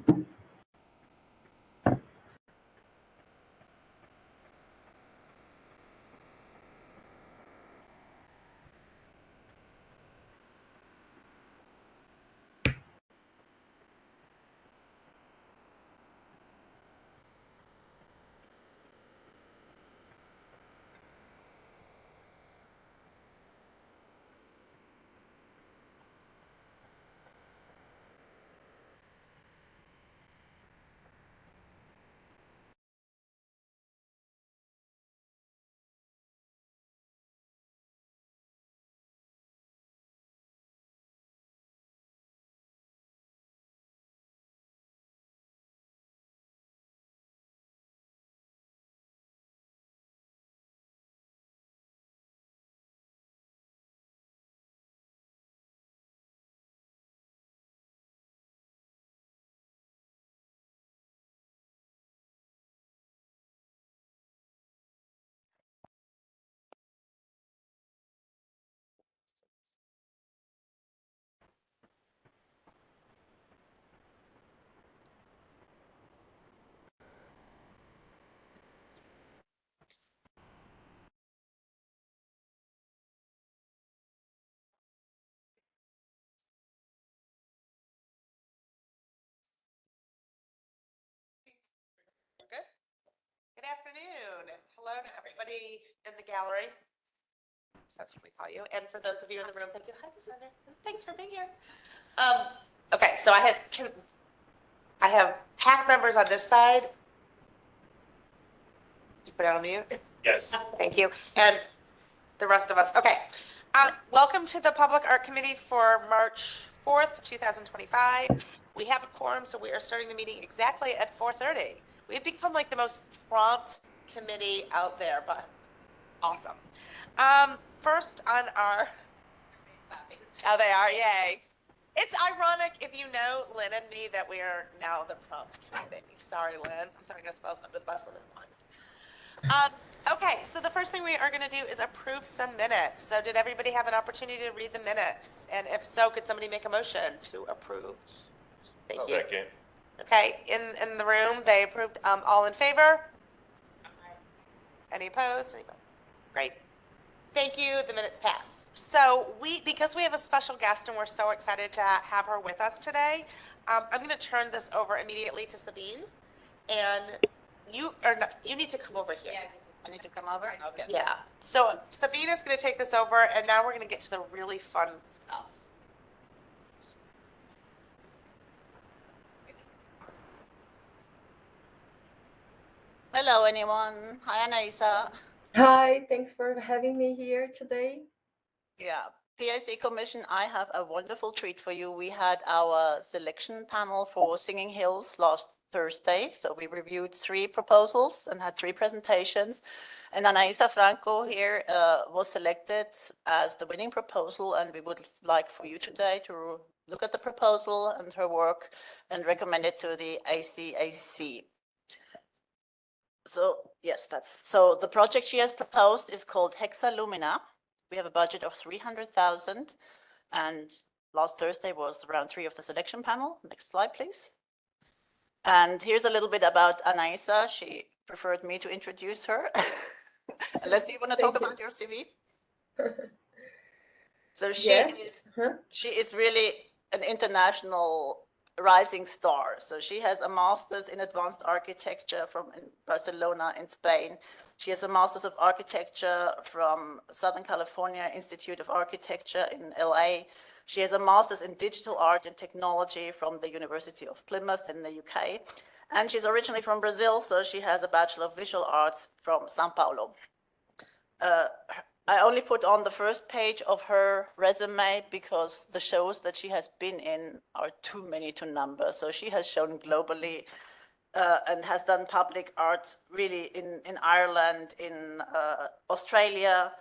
Good. Good afternoon. Hello to everybody in the gallery. That's what we call you. And for those of you in the room, thank you. Hi, Cassandra. Thanks for being here. Okay, so I have PAC members on this side. Did you put it on mute? Yes. Thank you. And the rest of us. Okay. Welcome to the Public Art Committee for March 4th, 2025. We have a quorum, so we are starting the meeting exactly at 4:30. We've become like the most prompt committee out there, but awesome. First on our, oh, they are, yay. It's ironic if you know Lynn and me that we are now the prompt committee. Sorry, Lynn, I'm throwing us both under the bus on that one. Okay, so the first thing we are going to do is approve some minutes. So did everybody have an opportunity to read the minutes? And if so, could somebody make a motion to approve? Thank you. Second. Okay, in the room, they approved. All in favor? Any opposed? Great. Thank you. The minutes pass. So because we have a special guest and we're so excited to have her with us today, I'm going to turn this over immediately to Sabine. And you need to come over here. Yeah, I need to come over? Okay. Yeah. So Sabine is going to take this over, and now we're going to get to the really fun stuff. Hello, anyone. Hi, Anaisa. Hi, thanks for having me here today. Yeah, PIC Commission, I have a wonderful treat for you. We had our selection panel for Singing Hills last Thursday. So we reviewed 3 proposals and had 3 presentations. And Anaisa Franco here was selected as the winning proposal. And we would like for you today to look at the proposal and her work and recommend it to the ACAC. So yes, so the project she has proposed is called Hexalumina. We have a budget of 300,000, and last Thursday was round 3 of the selection panel. Next slide, please. And here's a little bit about Anaisa. She preferred me to introduce her. Unless you want to talk about your CV. So she is really an international rising star. So she has a master's in advanced architecture from Barcelona in Spain. She has a master's of architecture from Southern California Institute of Architecture in LA. She has a master's in digital art and technology from the University of Plymouth in the UK. And she's originally from Brazil, so she has a Bachelor of Visual Arts from Sao Paulo. I only put on the first page of her resume because the shows that she has been in are too many to number. So she has shown globally and has done public art really in Ireland, in Australia,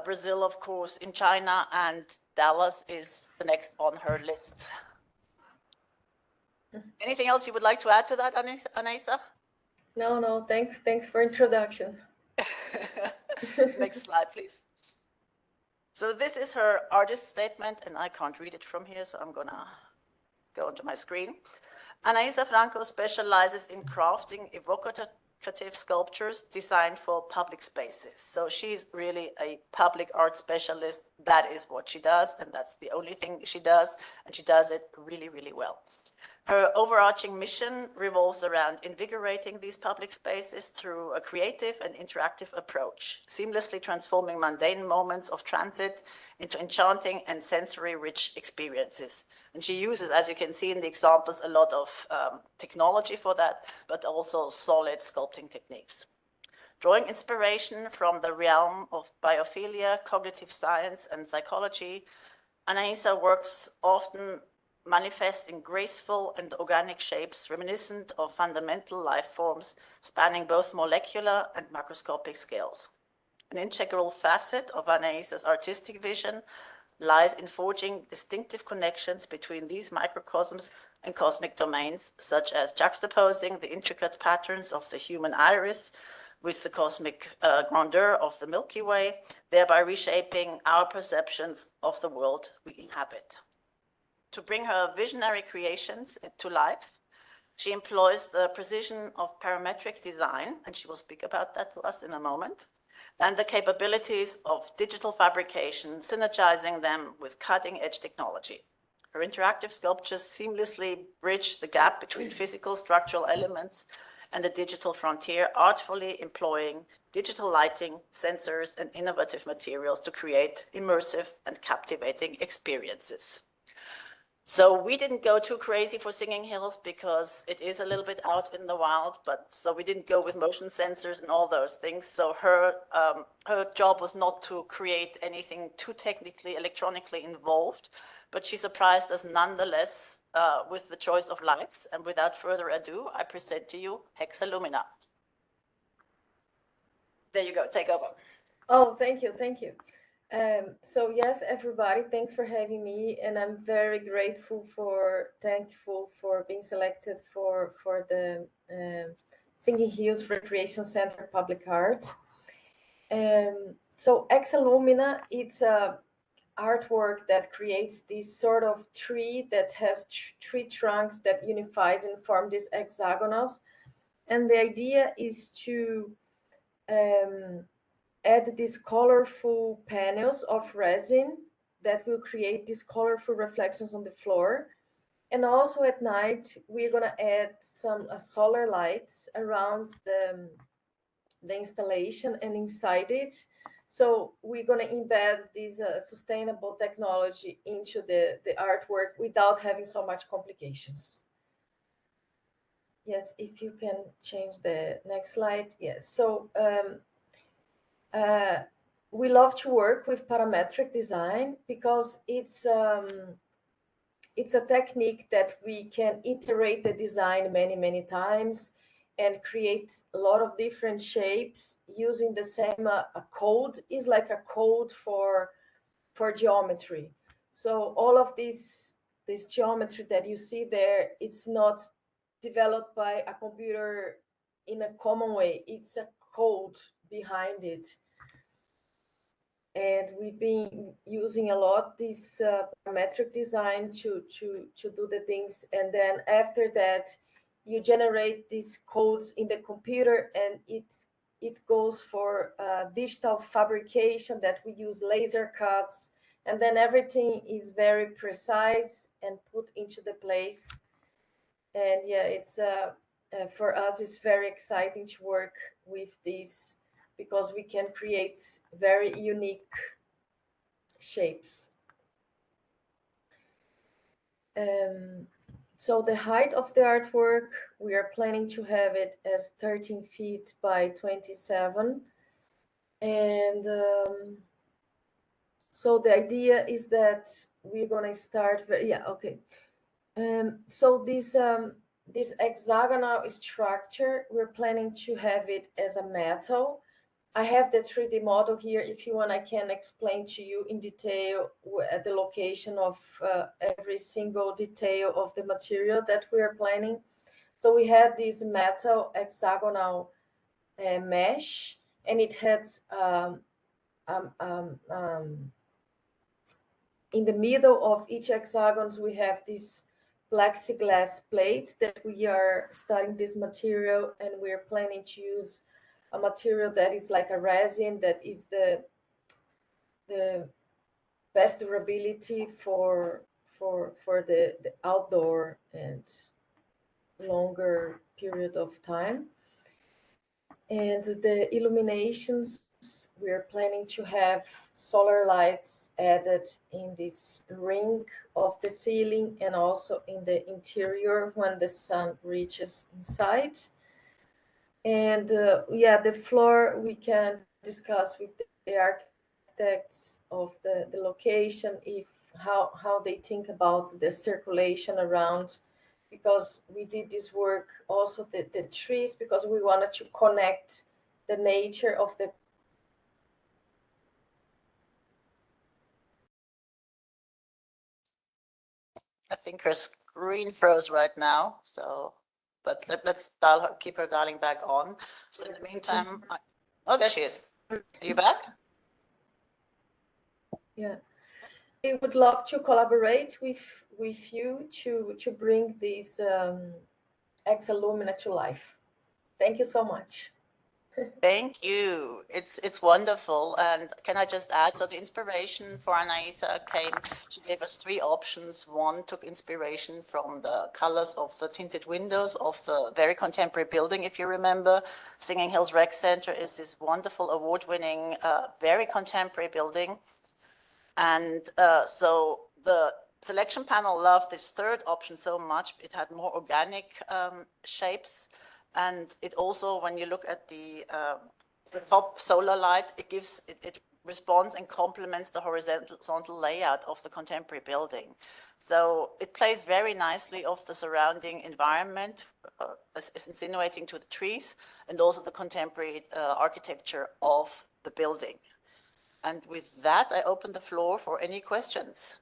Brazil, of course, in China, and Dallas is the next on her list. Anything else you would like to add to that, Anaisa? No, thanks for introduction. Next slide, please. So this is her artist statement, and I can't read it from here, so I'm gonna go onto my screen. Anaisa Franco specializes in crafting evocative sculptures designed for public spaces. So she's really a public art specialist. That is what she does, and that's the only thing she does, and she does it really, really well. Her overarching mission revolves around invigorating these public spaces through a creative and interactive approach, seamlessly transforming mundane moments of transit into enchanting and sensory-rich experiences. And she uses, as you can see in the examples, a lot of technology for that, but also solid sculpting techniques. Drawing inspiration from the realm of biophilia, cognitive science, and psychology, Anaisa works often manifest in graceful and organic shapes reminiscent of fundamental life forms spanning both molecular and macroscopic scales. An integral facet of Anaisa's artistic vision lies in forging distinctive connections between these microcosms and cosmic domains, such as juxtaposing the intricate patterns of the human iris with the cosmic grandeur of the Milky Way, thereby reshaping our perceptions of the world we inhabit. To bring her visionary creations to life, she employs the precision of parametric design, and she will speak about that to us in a moment, and the capabilities of digital fabrication, synergizing them with cutting-edge technology. Her interactive sculptures seamlessly bridge the gap between physical structural elements and the digital frontier, artfully employing digital lighting, sensors, and innovative materials to create immersive and captivating experiences. So we didn't go too crazy for Singing Hills because it is a little bit out in the wild, but so we didn't go with motion sensors and all those things. So her job was not to create anything too technically, electronically involved, but she surprised us nonetheless with the choice of lights. And without further ado, I present to you Hexalumina. There you go, take over. Oh, thank you, thank you. So yes, everybody, thanks for having me, and I'm very thankful for being selected for the Singing Hills Recreation Center Public Art. So Hexalumina, it's a artwork that creates this sort of tree that has three trunks that unifies and form these hexagonals, and the idea is to add these colorful panels of resin that will create these colorful reflections on the floor. And also at night, we're going to add some solar lights around the installation and inside it. So we're going to embed this sustainable technology into the artwork without having so much complications. Yes, if you can change the next slide. Yes, so we love to work with parametric design because it's a technique that we can iterate the design many times and create a lot of different shapes using the same code. Is like a code for geometry. So all of this geometry that you see there, it's not developed by a computer in a common way. It's a code behind it. And we've been using a lot this parametric design to do the things. And then after that, you generate these codes in the computer, and it goes for digital fabrication that we use laser cuts. And then everything is very precise and put into the place. And yeah, it's for us, it's very exciting to work with this, because we can create very unique shapes. So the height of the artwork, we are planning to have it as 13 feet by 27. And so the idea is that we're going to start, so this hexagonal structure, we're planning to have it as a metal. I have the 3D model here. If you want, I can explain to you in detail at the location of every single detail of the material that we are planning. So we have this metal hexagonal mesh, and it has in the middle of each hexagons, we have these plexiglass plates that we are studying this material, and we're planning to use a material that is like a resin that is the best durability for the outdoor and longer period of time. And the illuminations, we're planning to have solar lights added in this ring of the ceiling and also in the interior when the sun reaches inside. And yeah, the floor we can discuss with the architects of the location if how they think about the circulation around, because we did this work also the trees, because we wanted to connect the nature of the I think her screen froze right now, so, but let's dial her, keep her dialing back on. So in the meantime, oh, there she is. Are you back? Yeah, we would love to collaborate with you to bring this Exalumina to life. Thank you so much. Thank you. It's wonderful. And can I just add, so the inspiration for Anaisa came, she gave us three options. One took inspiration from the colors of the tinted windows of the very contemporary building. If you remember, Singing Hills Rec Center is this wonderful award-winning, very contemporary building. And so the selection panel loved this third option so much. It had more organic shapes. And it also, when you look at the top solar light, it responds and complements the horizontal layout of the contemporary building. So it plays very nicely off the surrounding environment, as insinuating to the trees, and also the contemporary architecture of the building. And with that, I open the floor for any questions.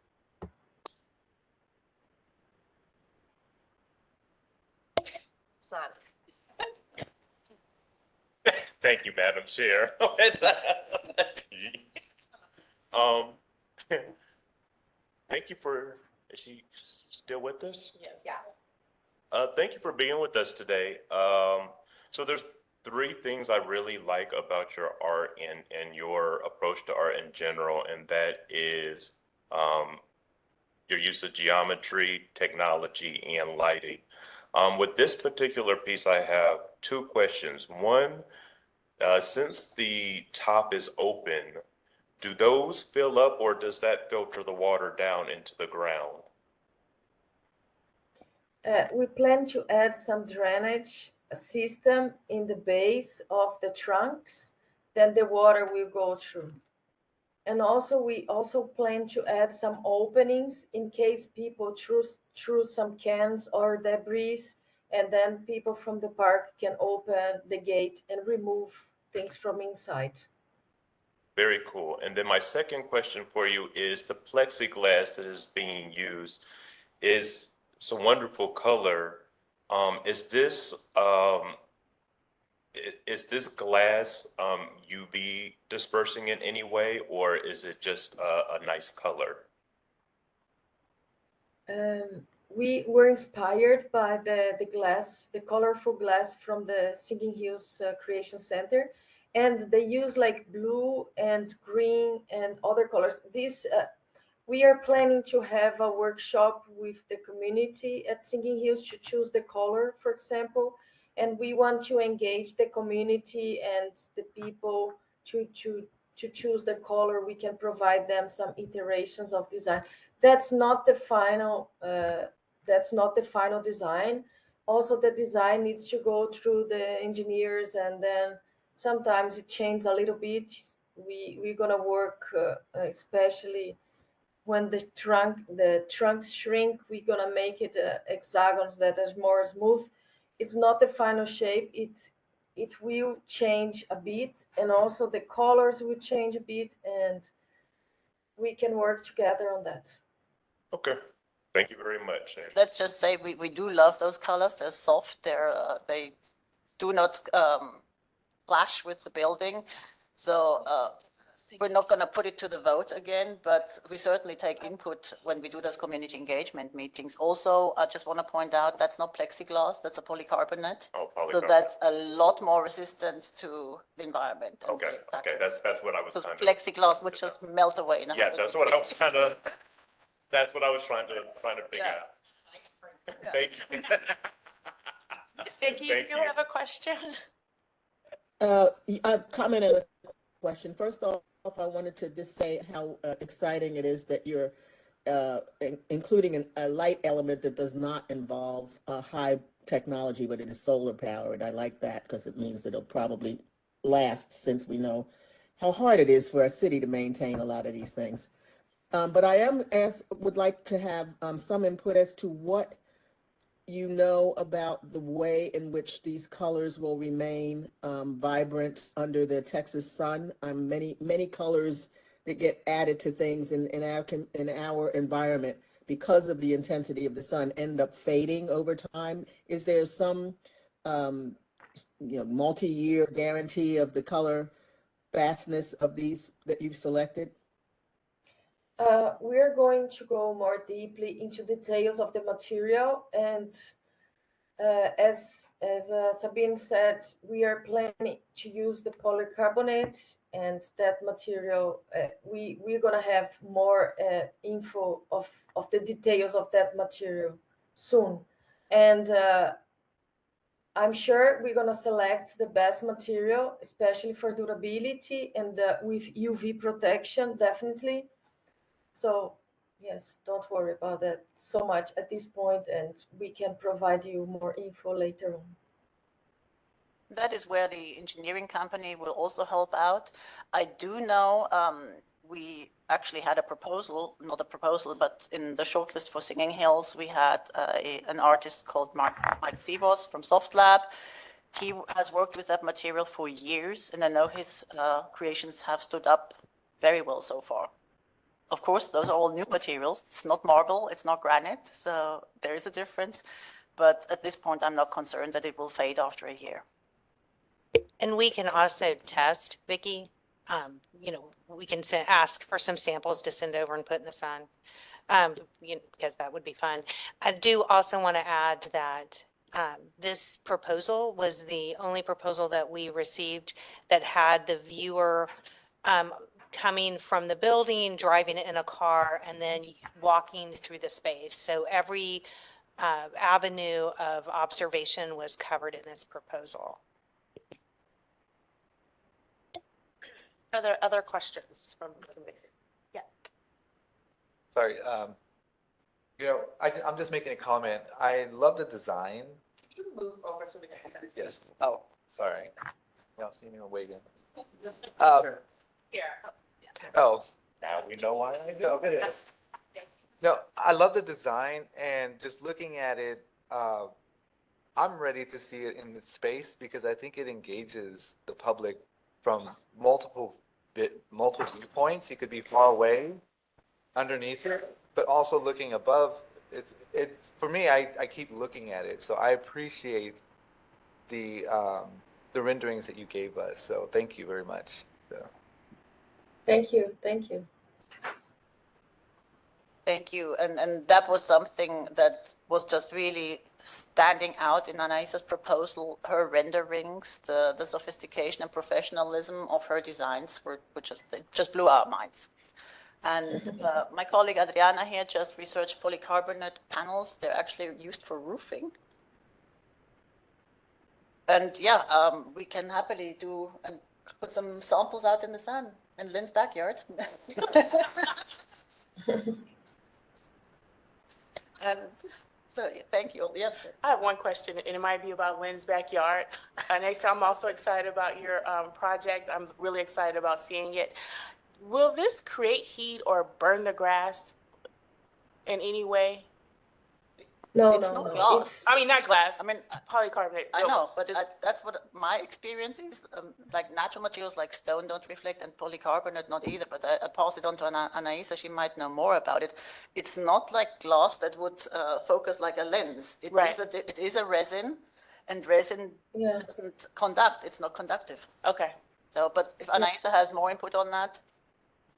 Sad. Thank you, Madam Chair. Thank you for, is she still with us? Yes. Yeah. Thank you for being with us today. So there's three things I really like about your art and your approach to art in general, and that is your use of geometry, technology, and lighting. With this particular piece, I have two questions. One, since the top is open, do those fill up or does that filter the water down into the ground? We plan to add some drainage system in the base of the trunks, then the water will go through. And also, we also plan to add some openings in case people threw some cans or debris, and then people from the park can open the gate and remove things from inside. Very cool. And then my second question for you is the plexiglass that is being used is some wonderful color. Is this glass UV dispersing in any way, or is it just a nice color? We were inspired by the glass, the colorful glass from the Singing Hills Creation Center, and they use like blue and green and other colors. We are planning to have a workshop with the community at Singing Hills to choose the color, for example, and we want to engage the community and the people to choose the color. We can provide them some iterations of design. That's not the final. That's not the final design. Also, the design needs to go through the engineers, and then sometimes it changes a little bit. We're gonna work, especially when the trunks shrink. We're gonna make it hexagons that are more smooth. It's not the final shape. It will change a bit, and also the colors will change a bit, and we can work together on that. Okay. Thank you very much. Let's just say we do love those colors. They're soft. They do not clash with the building. So we're not going to put it to the vote again, but we certainly take input when we do those community engagement meetings. Also, I just want to point out that's not plexiglass, that's a polycarbonate. Oh, So polycarbonate. that's a lot more resistant to the environment. and Okay, the okay, factors. that's what I was Because trying to. plexiglass would just melt away in a Yeah, hundred that's what I was degrees. trying to, that's what I was trying to figure Yeah. out. Thank you. Vicki, Thank you you. have a question? A comment and a question. First off, I wanted to just say how exciting it is that you're including a light element that does not involve high technology, but it is solar powered. I like that because it means that it'll probably last, since we know how hard it is for a city to maintain a lot of these things. But I would like to have some input as to what you know about the way in which these colors will remain vibrant under the Texas sun. Many colors that get added to things in our environment because of the intensity of the sun end up fading over time. Is there some multi-year guarantee of the color vastness of these that you've selected? We're going to go more deeply into details of the material, and as Sabine said, we are planning to use the polycarbonate, and that material, we're gonna have more info of the details of that material soon, and I'm sure we're gonna select the best material, especially for durability and with UV protection, definitely. So yes, don't worry about that so much at this point, and we can provide you more info later on. That is where the engineering company will also help out. I do know we actually had a proposal, not a proposal, but in the shortlist for Singing Hills, we had an artist called Mike Sivos from Softlab. He has worked with that material for years, and I know his creations have stood up very well so far. Of course, those are all new materials. It's not marble, it's not granite, so there is a difference. But at this point, I'm not concerned that it will fade after a year. And we can also test, Vicki. We can ask for some samples to send over and put in the sun, because that would be fun. I do also want to add that this proposal was the only proposal that we received that had the viewer coming from the building, driving in a car, and then walking through the space. So every avenue of observation was covered in this proposal. Are there other questions from the committee? Yeah. Sorry, I'm just making a comment. I love the design. Can you move over so we can kind of see? Yes. Oh, sorry. Y'all see me waiting. Here. Oh, Now we know why I no, it is. No, I love the design, and just looking at it, I'm ready to see it in the space because I think it engages the public from multiple viewpoints. You could be far away underneath it, but also looking above. It for me, I keep looking at it, so I appreciate the renderings that you gave us. So thank you very much. So. Thank you, thank you. Thank you. And that was something that was just really standing out in Anaisa's proposal. Her renderings, the sophistication and professionalism of her designs were just blew our minds. And my colleague Adriana here just researched polycarbonate panels. They're actually used for roofing. And yeah, we can happily do and put some samples out in the sun in Lynn's backyard. And so, thank you. Yeah. I have one question, and it might be about Lynn's backyard. Anesa, I'm also excited about your project. I'm really excited about seeing it. Will this create heat or burn the grass in any way? No, It's no, not no. glass. I mean, not glass. I mean, polycarbonate. I know, but that's what my experience is. Like natural materials like stone don't reflect, and polycarbonate not either. But I pass it on to Anaisa. She might know more about it. It's not like glass that would focus like a lens. It is a resin, and resin doesn't conduct. It's not conductive. Okay. So, but if Anaisa has more input on that,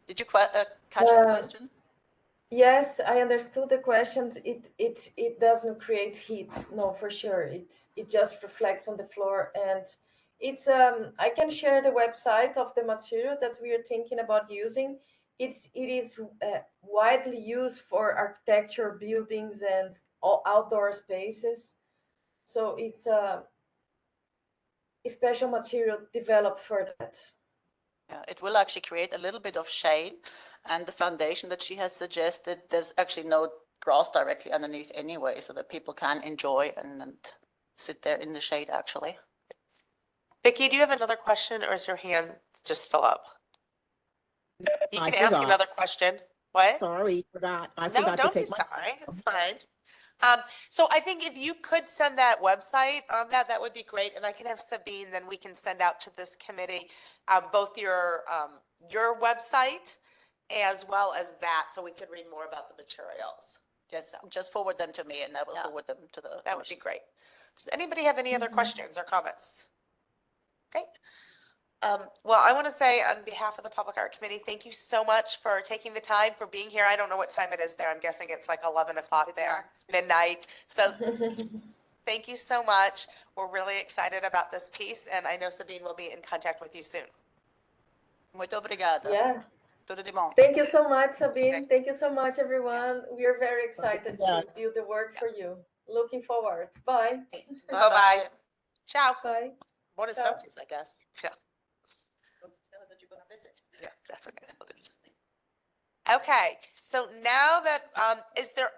Did you catch the question? Yes, I understood the questions. It doesn't create heat, no, for sure. It just reflects on the floor, and it's I can share the website of the material that we are thinking about using. It is widely used for architecture, buildings, and outdoor spaces. So it's a special material developed for that. Yeah, it will actually create a little bit of shade, and the foundation that she has suggested, there's actually no grass directly underneath anyway, so that people can enjoy and sit there in the shade actually. Vicky, do you have another question or is your hand just still up? You I can ask forgot. another question. What? Sorry, forgot. I No, forgot to don't be take my. sorry. It's fine. So I think if you could send that website on that, that would be great. And I can have Sabine, then we can send out to this committee, both your website as well as that, so we could read more about the materials. Yes, just forward them to me and I will forward them to the. That would be great. Does anybody have any other questions or comments? Great. Well, I want to say on behalf of the Public Art Committee, thank you so much for taking the time, for being here. I don't know what time it is there. I'm guessing it's like 11 o'clock there, midnight. So thank you so much. We're really excited about this piece, and I know Sabine will be in contact with you soon. Muito obrigada. Yeah. Tudo de bom. Thank you so much, Sabine. Thank you so much, everyone. We are very excited to do the work for you. Looking forward. Bye. Bye-bye. Ciao. Bye. Buenas Ciao. noches, I guess. Yeah. Tell her that you're gonna visit. Yeah, that's okay. Okay, so now that, is there,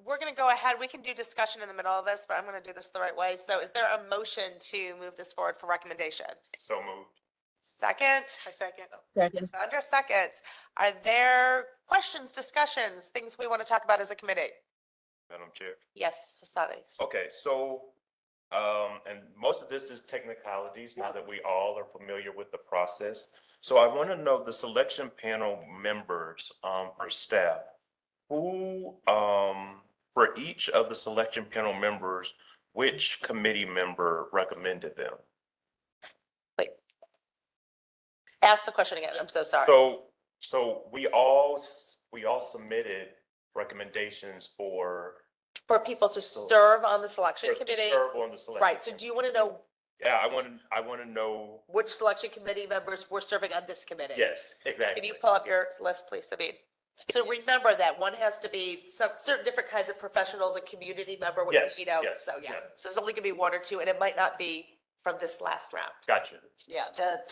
we're gonna go ahead, we can do discussion in the middle of this, but I'm gonna do this the right way. So is there a motion to move this forward for recommendation? So moved. Second? A second. Second. Sandra seconds. Are there questions, discussions, things we want to talk about as a committee? Madam Chair. Yes, Hasani. Okay, so, and most of this is technicalities now that we all are familiar with the process. So I want to know the selection panel members, for staff, who, for each of the selection panel members, which committee member recommended them? Ask the question again. I'm so sorry. So we all submitted recommendations for people to serve on the selection to committee? serve on the selection. Right, so do you want to know Yeah, I want to know. which selection committee members were serving on this committee? Yes, exactly. Can you pull up your list, please, Sabine? So remember that one has to be some certain different kinds of professionals, a community member, which, Yes, you know, yes, so yeah. yeah. So there's only gonna be one or two, and it might not be from this last round. Gotcha. Yeah,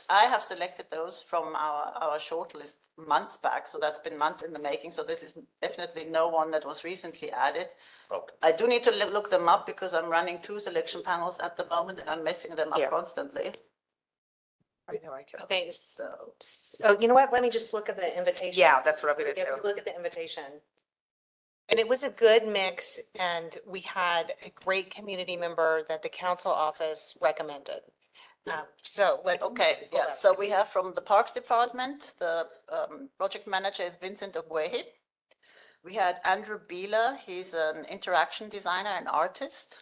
I have selected those from our shortlist months back, so that's been months in the making. So this is definitely no one that was recently added. Okay. I do need to look them up because I'm running 2 selection panels at the moment and I'm messing them up Yeah. constantly. I know I can. Okay, so you know what? Let me just look at the invitation. Yeah, that's what I'm gonna do. Look at the invitation. And it was a good mix, and we had a great community member that the council office recommended. So let's. Okay, yeah, so we have from the Parks Department, the project manager is Vincent Ogwehi. We had Andrew Beeler, he's an interaction designer and artist.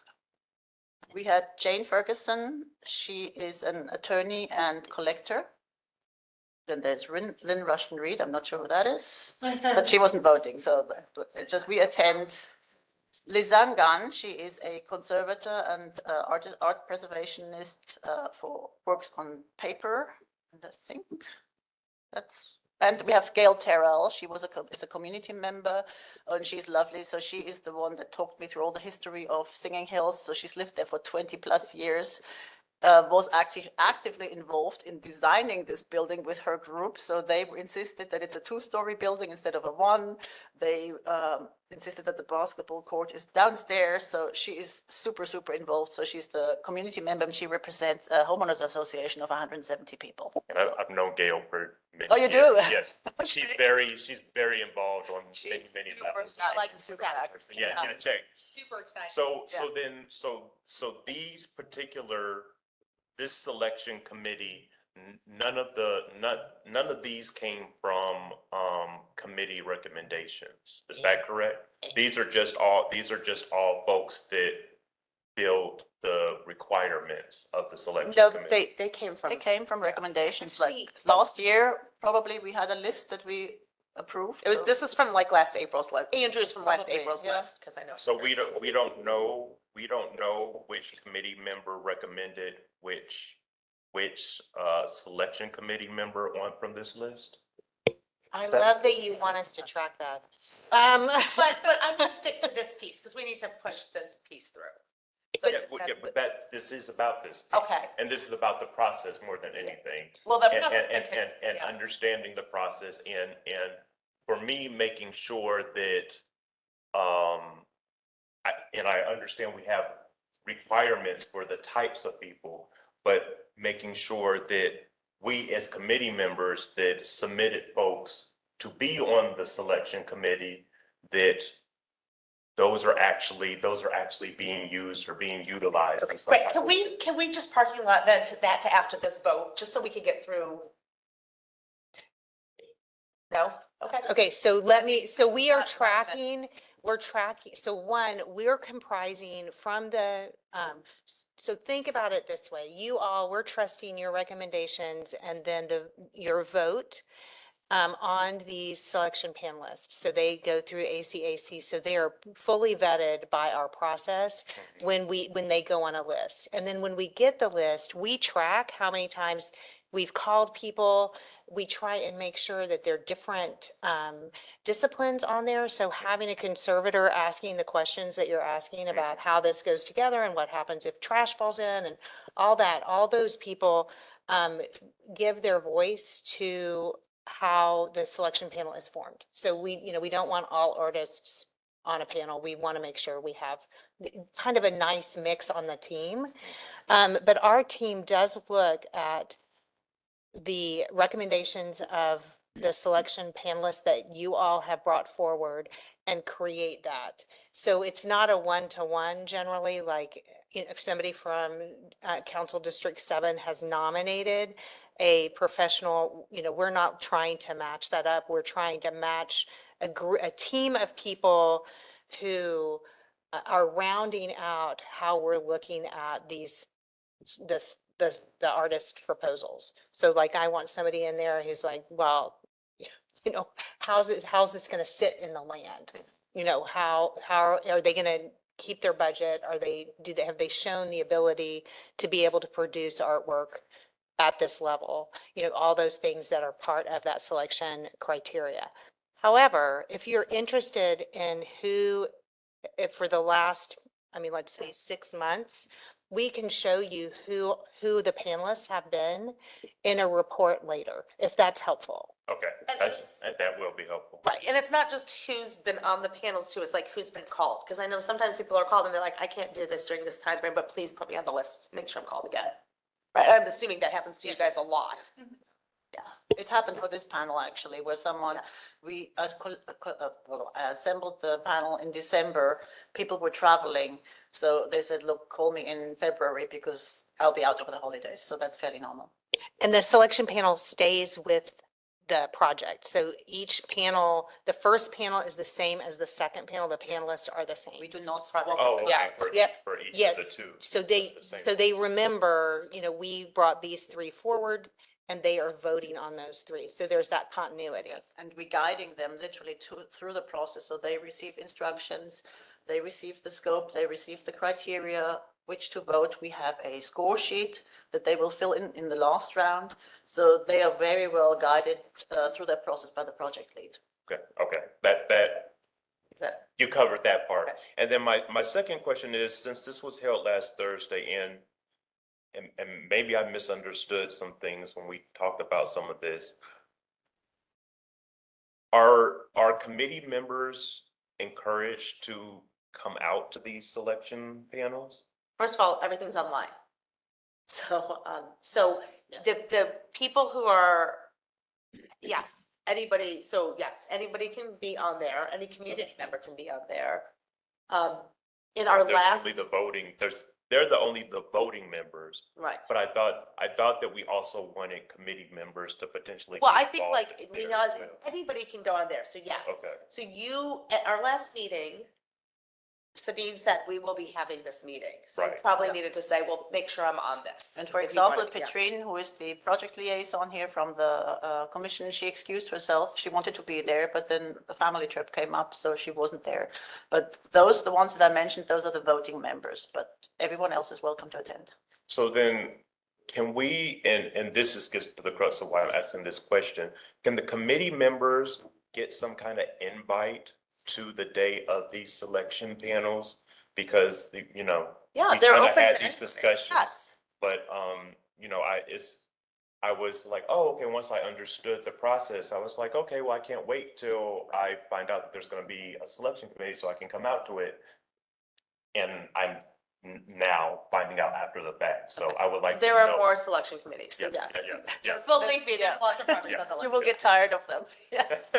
We had Jane Ferguson, she is an attorney and collector. Then there's Lynn Rushton Reed, I'm not sure who that is, but she wasn't voting, so it's just we attend. Lizanne Gunn, she is a conservator and art preservationist for works on paper, and I think that's. And we have Gail Terrell. She was is a community member, and she's lovely. So she is the one that talked me through all the history of Singing Hills. So she's lived there for 20 plus years. Was actively involved in designing this building with her group. So they insisted that it's a 2-story building instead of a 1. They insisted that the basketball court is downstairs. So she is super, super involved. So she's the community member and she represents a homeowners association of 170 people. And So- I've known Gail for many Oh, you years. do? Yes, she's very involved on many levels. Not like super active. Yeah, check. Super excited. So these particular, this selection committee, none of these came from committee recommendations. Is that correct? These are just all folks that fulfilled the requirements of the selection No, committee? they came from. It came from recommendations, Actually- like last year, probably we had a list that we approved. It was, this was from like last April's list. Andrew's from last Probably, April's yeah. list, because I know. So we don't know which committee member recommended which selection committee member on from this list? I Is that- love that you want us to track that. But I'm gonna stick to this piece, because we need to push this piece through. So Yeah, just well, that- yeah, but this is about this. Okay. And this is about the process more than anything. Well, the And, process. and, that can- and yeah. understanding the process and for me, making sure that, I understand we have requirements for the types of people, but making sure that we as committee members that submitted folks to be on the selection committee, that those are actually being used or being utilized. and stuff Wait, like can we just parking lot then to that to after this vote, just so we can get through? No? Okay. Okay, so we are It's not relevant. tracking, so one, we're comprising from the, so think about it this way. We're trusting your recommendations and then your vote on the selection panelists. So they go through ACAC, so they are fully vetted by our process when they go on a list. And then when we get the list, we track how many times we've called people. We try and make sure that there are different disciplines on there. So having a conservator asking the questions that you're asking about how this goes together and what happens if trash falls in and all that, all those people give their voice to how the selection panel is formed. So we don't want all artists on a panel. We want to make sure we have kind of a nice mix on the team. But our team does look at the recommendations of the selection panelists that you all have brought forward and create that. So it's not a one-to-one generally, like if somebody from Council District 7 has nominated a professional, we're not trying to match that up. We're trying to match a team of people who are rounding out how we're looking at the artist proposals. So like, I want somebody in there who's like, well, how's this going to sit in the land? How are they going to keep their budget? Have they shown the ability to be able to produce artwork at this level? All those things that are part of that selection criteria. However, if you're interested in if for the last, let's say 6 months, we can show you who the panelists have been in a report later, if that's helpful. Okay, that will be helpful. Right, and it's not just who's been on the panels too, it's like who's been called, because I know sometimes people are called and they're like, I can't do this during this time frame, but please put me on the list, make sure I'm called again. Right, I'm assuming that happens to you guys a lot. Yeah, it happened for this panel actually, where we assembled the panel in December, people were traveling. So they said, look, call me in February because I'll be out over the holidays. So that's fairly normal. And the selection panel stays with the project. So each panel, the first panel is the same as the second panel. The panelists are the same. We do not swap. Oh, okay, Yeah, yep, for each yes. of the two. So The they remember, we brought these 3 forward and they are voting on those 3. So there's that continuity. And we're guiding them literally through the process. So they receive instructions, they receive the scope, they receive the criteria, which to vote. We have a score sheet that they will fill in the last round. So they are very well guided through that process by the project lead. Okay, that you covered that part. Okay. And then my second question is, since this was held last Thursday and maybe I misunderstood some things when we talked about some of this, are committee members encouraged to come out to these selection panels? First of all, everything's online. So the people who are, yes, anybody can be on there, any community member can be on there. In our There's last, only the voting, they're only the voting members, right. but I thought that we also wanted committee members to potentially. Well, be I think involved like, there Leon, too. anybody can go on there, so yes. Okay. So you, at our last meeting, Sabine said, we will be having this meeting. So you Right. probably needed to say, well, make sure I'm on this. And for if you wanted- example, yes. Petrine, who is the project liaison here from the commission, she excused herself. She wanted to be there, but then a family trip came up, so she wasn't there. But those, the ones that I mentioned, those are the voting members, but everyone else is welcome to attend. So then, can we, and this is gets to the crux of why I'm asking this question, can the committee members get some kind of invite to the day of these selection panels? Because, you know, Yeah, we they're kinda open had to these anything. discussions, Yes. but, you know, I was like, oh, okay, once I understood the process, I was like, okay, well, I can't wait till I find out that there's gonna be a selection committee so I can come out to it. And I'm now finding out after the fact, so I would like to There are know. more selection committees. Yeah, Yes. yeah. Believe me, Yeah. there's lots of projects Yeah. on the list. You will get tired of them. Yes.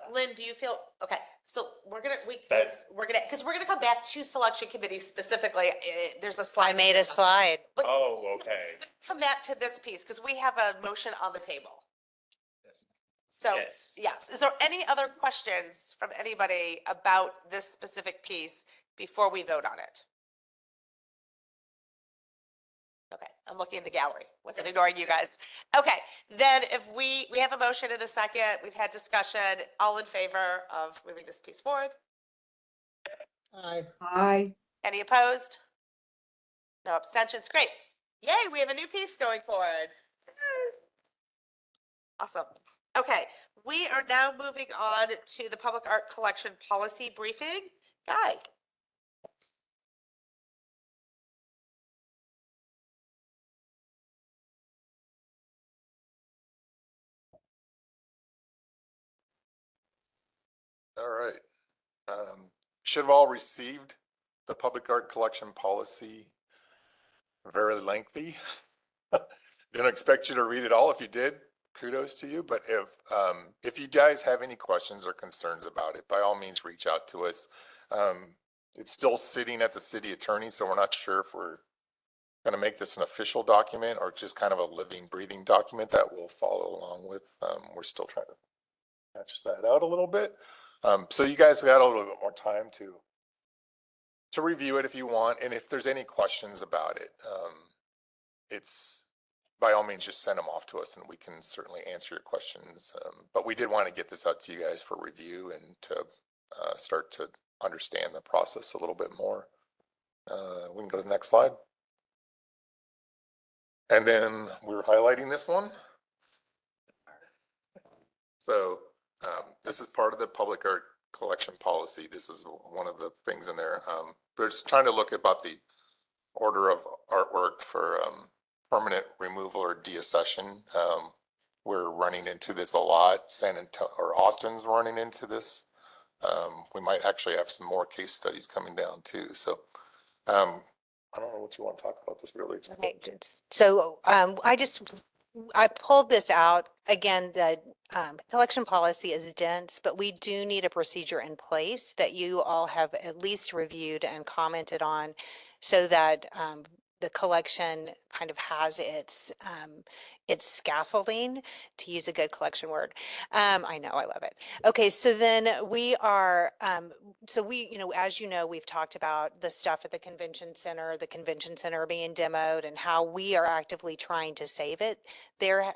Lynn, do you feel, okay, so we're gonna come back to selection committees specifically. There's a slide. I made a slide. But Oh, okay. come back to this piece, because we have a motion on the table. So, Yes. yes, is there any other questions from anybody about this specific piece before we vote on it? Okay, I'm looking in the gallery, wasn't ignoring you guys. Okay, then if we have a motion in a second, we've had discussion, all in favor of moving this piece forward? Aye. Any opposed? No abstentions, great. Yay, we have a new piece going forward. Awesome. Okay, we are now moving on to the public art collection policy briefing. Guy? All right. Should have all received the public art collection policy. Very lengthy. Didn't expect you to read it all. If you did, kudos to you. But if you guys have any questions or concerns about it, by all means, reach out to us. It's still sitting at the city attorney, so we're not sure if we're going to make this an official document or just kind of a living, breathing document that we'll follow along with. We're still trying to hatch that out a little bit. So you guys got a little bit more time to review it if you want. And if there's any questions about it, it's by all means, just send them off to us and we can certainly answer your questions. But we did want to get this out to you guys for review and to start to understand the process a little bit more. We can go to the next slide. And then we're highlighting this one. So this is part of the public art collection policy. This is one of the things in there. We're just trying to look about the order of artwork for permanent removal or deaccession. We're running into this a lot. San Antonio or Austin's running into this. We might actually have some more case studies coming down too. So I don't know what you want to talk about this really. Okay, so I pulled this out. Again, the collection policy is dense, but we do need a procedure in place that you all have at least reviewed and commented on so that the collection kind of has its scaffolding, to use a good collection word. I know, I love it. Okay, so then we are, as you know, we've talked about the stuff at the convention center being demoed and how we are actively trying to save it.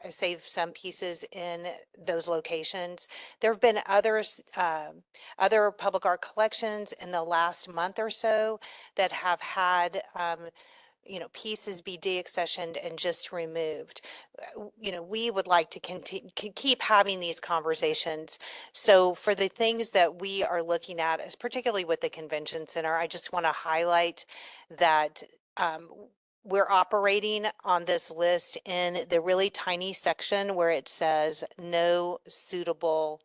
Save some pieces in those locations. There have been other public art collections in the last month or so that have had, pieces be deaccessioned and just removed. We would like to keep having these conversations. So for the things that we are looking at, particularly with the convention center, I just want to highlight that we're operating on this list in the really tiny section where it says no suitable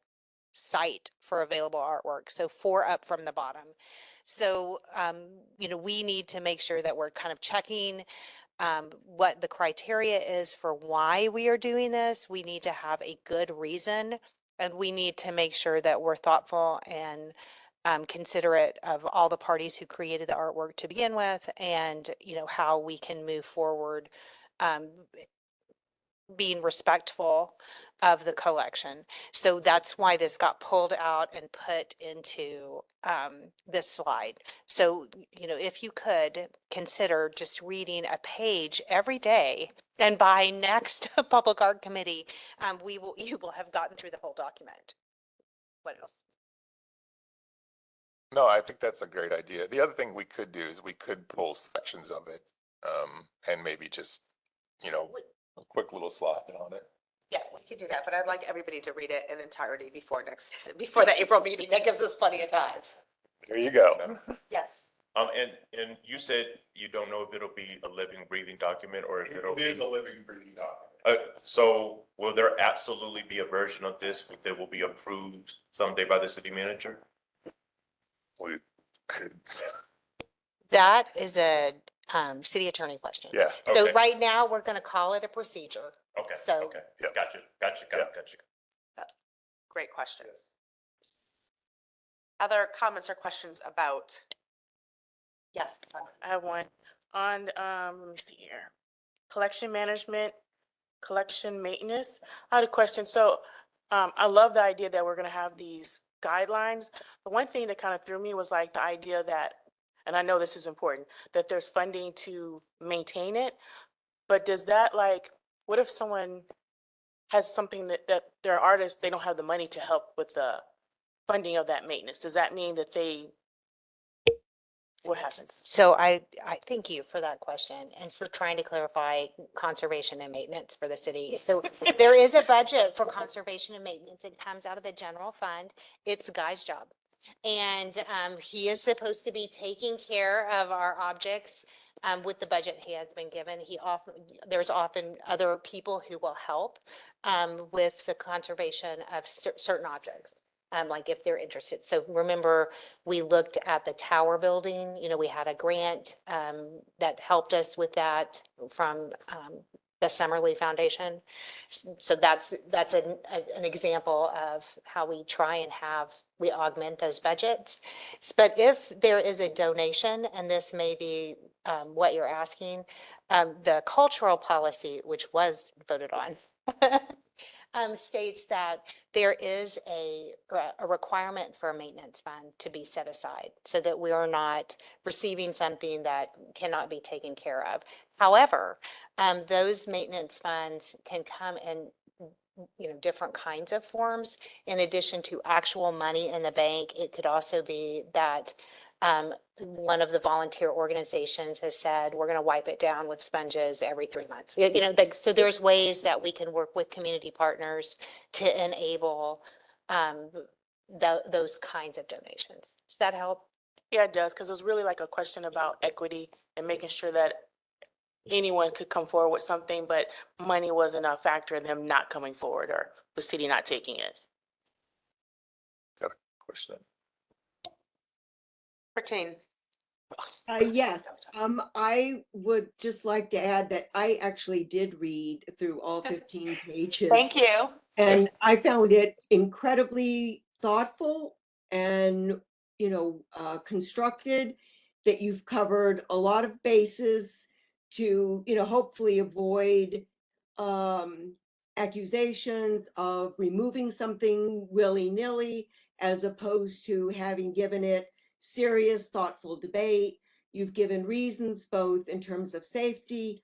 site for available artwork. So 4 up from the bottom. So, we need to make sure that we're kind of checking what the criteria is for why we are doing this. We need to have a good reason, and we need to make sure that we're thoughtful and considerate of all the parties who created the artwork to begin with, and, how we can move forward being respectful of the collection. So that's why this got pulled out and put into this slide. So, if you could consider just reading a page every day, and by next Public Art Committee, you will have gotten through the whole document. What else? No, I think that's a great idea. The other thing we could do is we could pull sections of it, and maybe just, a quick little slide on it. Yeah, we could do that, but I'd like everybody to read it in entirety before the April meeting. That gives us plenty of time. There you go. Yes. And you said you don't know if it'll be a living, breathing document or if it'll It is be. a living, breathing document. So will there absolutely be a version of this that will be approved someday by the city manager? We could, That is a city attorney question. yeah. So Okay. right now, we're going to call it a procedure. Okay, So- okay. Yep. Gotcha. Great questions. Other comments or questions about? Yes. Sandra. I have one on, let me see here. Collection management, collection maintenance. I had a question. So, I love the idea that we're gonna have these guidelines. The one thing that kind of threw me was like the idea that, and I know this is important, that there's funding to maintain it. But does that what if someone has something that they're artists, they don't have the money to help with the funding of that maintenance? Does that mean that what happens? So I thank you for that question and for trying to clarify conservation and maintenance for the city. So there is a budget for conservation and maintenance. It comes out of the general fund. It's Guy's job. And he is supposed to be taking care of our objects with the budget he has been given. There's often other people who will help with the conservation of certain objects. Like if they're interested. So remember, we looked at the tower building, we had a grant that helped us with that from the Summerlee Foundation. So that's an example of how we try and we augment those budgets. But if there is a donation, and this may be what you're asking, the cultural policy, which was voted on, states that there is a requirement for a maintenance fund to be set aside so that we are not receiving something that cannot be taken care of. However, those maintenance funds can come in different kinds of forms. In addition to actual money in the bank, it could also be that one of the volunteer organizations has said, we're going to wipe it down with sponges every 3 months. So there's ways that we can work with community partners to enable those kinds of donations. Does that help? Yeah, it does, because it was really like a question about equity and making sure that anyone could come forward with something, but money wasn't a factor in them not coming forward or the city not taking it. Got a question. Martine. Yes, I would just like to add that I actually did read through all 15 pages. Thank you. And I found it incredibly thoughtful and, constructed, that you've covered a lot of bases to, hopefully avoid accusations of removing something willy-nilly, as opposed to having given it serious, thoughtful debate. You've given reasons both in terms of safety,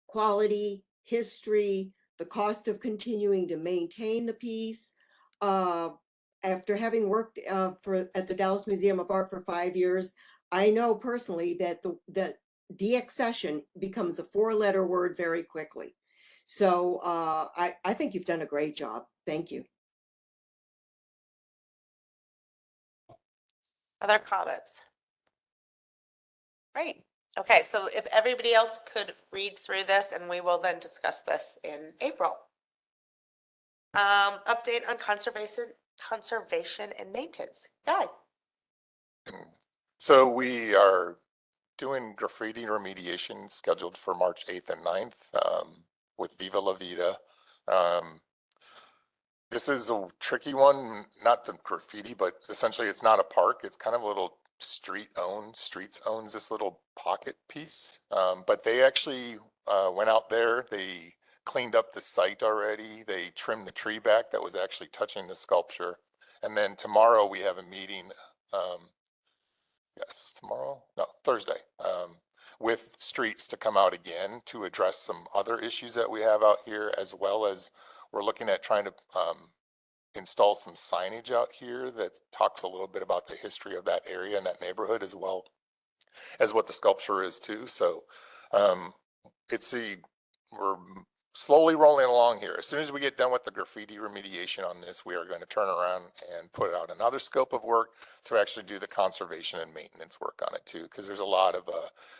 quality, history, the cost of continuing to maintain the piece. After having worked at the Dallas Museum of Art for 5 years, I know personally that the deaccession becomes a 4-letter word very quickly. So I think you've done a great job. Thank you. Other comments? Great. Okay, so if everybody else could read through this, and we will then discuss this in April. Update on conservation and maintenance. Guy. So we are doing graffiti remediation scheduled for March 8th and 9th with Viva La Vida. This is a tricky one, not the graffiti, but essentially it's not a park. It's kind of a little Streets owns this little pocket piece. But they actually went out there. They cleaned up the site already. They trimmed the tree back that was actually touching the sculpture. And then tomorrow we have a meeting, Thursday, with streets to come out again to address some other issues that we have out here, as well as we're looking at trying to install some signage out here that talks a little bit about the history of that area and that neighborhood, as well as what the sculpture is too. So we're slowly rolling along here. As soon as we get done with the graffiti remediation on this, we are going to turn around and put out another scope of work to actually do the conservation and maintenance work on it too, because there's a lot of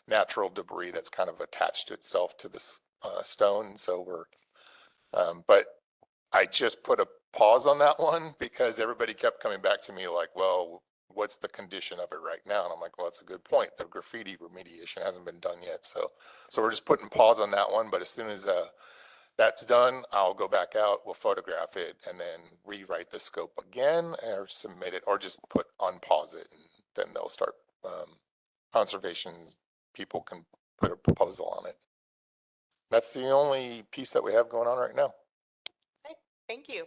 natural debris that's kind of attached to itself to this stone. So but I just put a pause on that one because everybody kept coming back to me like, well, what's the condition of it right now? And I'm like, well, that's a good point. The graffiti remediation hasn't been done yet. So we're just putting pause on that one. But as soon as that's done, I'll go back out, we'll photograph it, and then rewrite the scope again or submit it, or just unpause it. And then they'll start, conservation people can put a proposal on it. That's the only piece that we have going on right now. Okay, thank you.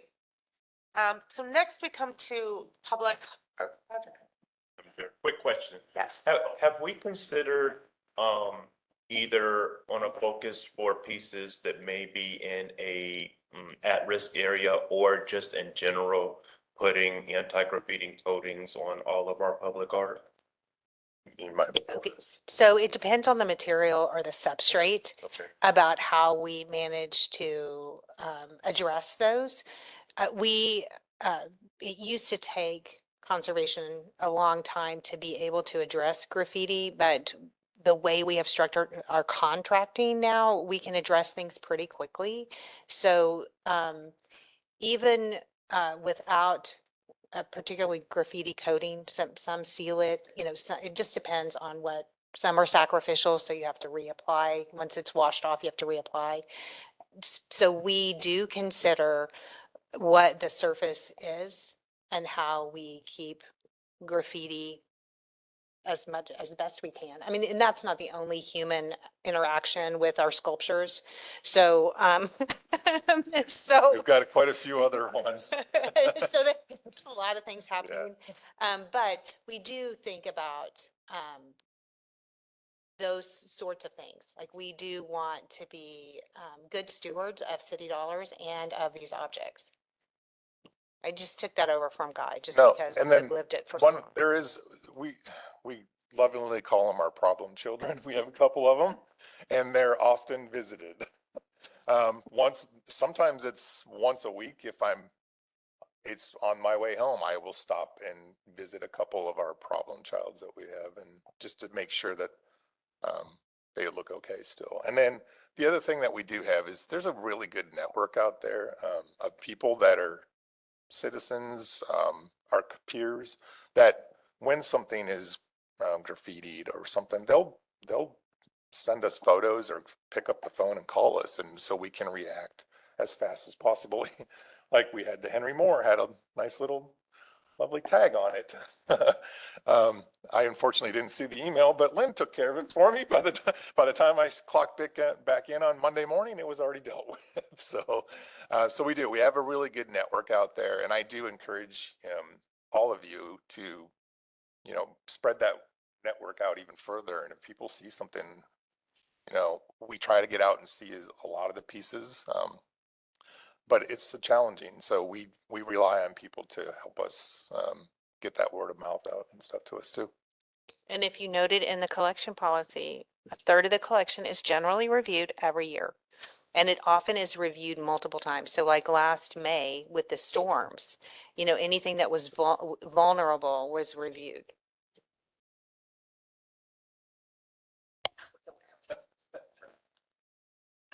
So next we come to public art project. Quick question. Yes. Have we considered either on a focus for pieces that may be in a at-risk area, or just in general putting anti-graffiti coatings on all of our public art? You might. Okay, so it depends on the material or the substrate Okay. about how we manage to address those. It used to take conservation a long time to be able to address graffiti, but the way we have structured our contracting now, we can address things pretty quickly. So even without a particularly graffiti coating, some seal it, it just depends on what, some are sacrificial, so you have to reapply. Once it's washed off, you have to reapply. So we do consider what the surface is and how we keep graffiti as best we can. I mean, and that's not the only human interaction with our sculptures. So, We've got quite a few other ones. so there's a lot of things happening. But we do think about those sorts of things. Like, we do want to be good stewards of city dollars and of these objects. I just took that over from Guy just because and then I've lived it for so long. there is, we lovingly call them our problem children. We have a couple of them, and they're often visited. Sometimes it's once a week. If it's on my way home, I will stop and visit a couple of our problem childs that we have, and just to make sure that they look okay still. And then the other thing that we do have is there's a really good network out there of people that are citizens, our peers, that when something is graffitied or something, they'll send us photos or pick up the phone and call us, and so we can react as fast as possible. Like we had the Henry Moore had a nice little lovely tag on it. I unfortunately didn't see the email, but Lynn took care of it for me. By the time I clocked back in on Monday morning, it was already dealt with. So we have a really good network out there, and I do encourage all of you to, spread that network out even further. And if people see something, we try to get out and see a lot of the pieces. But it's challenging. So we rely on people to help us get that word of mouth out and stuff to us too. And if you noted in the collection policy, a third of the collection is generally reviewed every year. And it often is reviewed multiple times. So like last May with the storms, anything that was vulnerable was reviewed.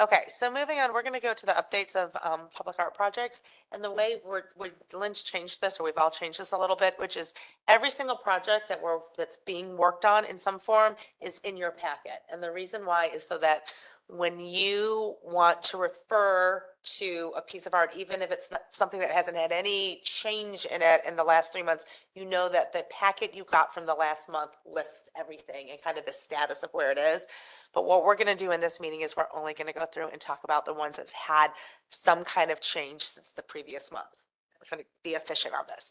Okay, so moving on, we're going to go to the updates of public art projects. And the way Lynn's changed this, or we've all changed this a little bit, which is every single project that's being worked on in some form is in your packet. And the reason why is so that when you want to refer to a piece of art, even if it's not something that hasn't had any change in it in the last 3 months, you know that the packet you got from the last month lists everything and kind of the status of where it is. But what we're going to do in this meeting is we're only going to go through and talk about the ones that's had some kind of change since the previous month. We're going to be efficient on this.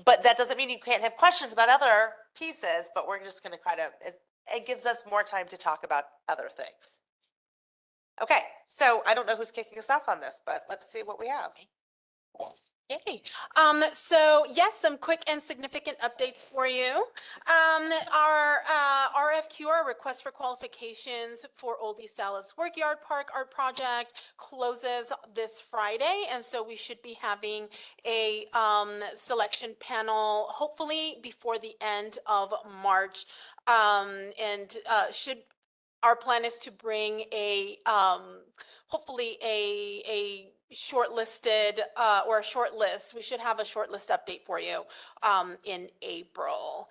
But that doesn't mean you can't have questions about other pieces, but we're just going to kind of, it gives us more time to talk about other things. Okay, so I don't know who's kicking us off on this, but let's see what we have. Yay. So yes, some quick and significant updates for you. Our RFQ, our request for qualifications for Old East Dallas Workyard Park Art Project closes this Friday. And so we should be having a selection panel, hopefully before the end of March. Our plan is to bring a, hopefully a shortlisted, or a short list. We should have a short list update for you in April.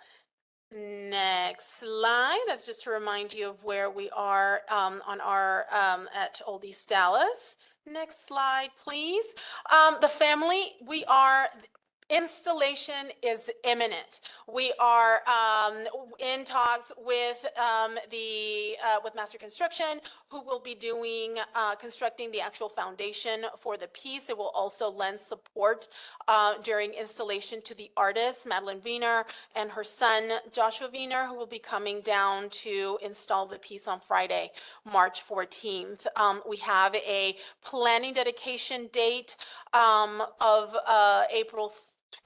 Next slide. That's just to remind you of where we are on our, at Old East Dallas. Next slide, please. The family, installation is imminent. We are in talks with with Master Construction, who will be doing constructing the actual foundation for the piece. It will also lend support during installation to the artist Madeline Wiener and her son Joshua Wiener, who will be coming down to install the piece on Friday, March 14th. We have a planning dedication date of April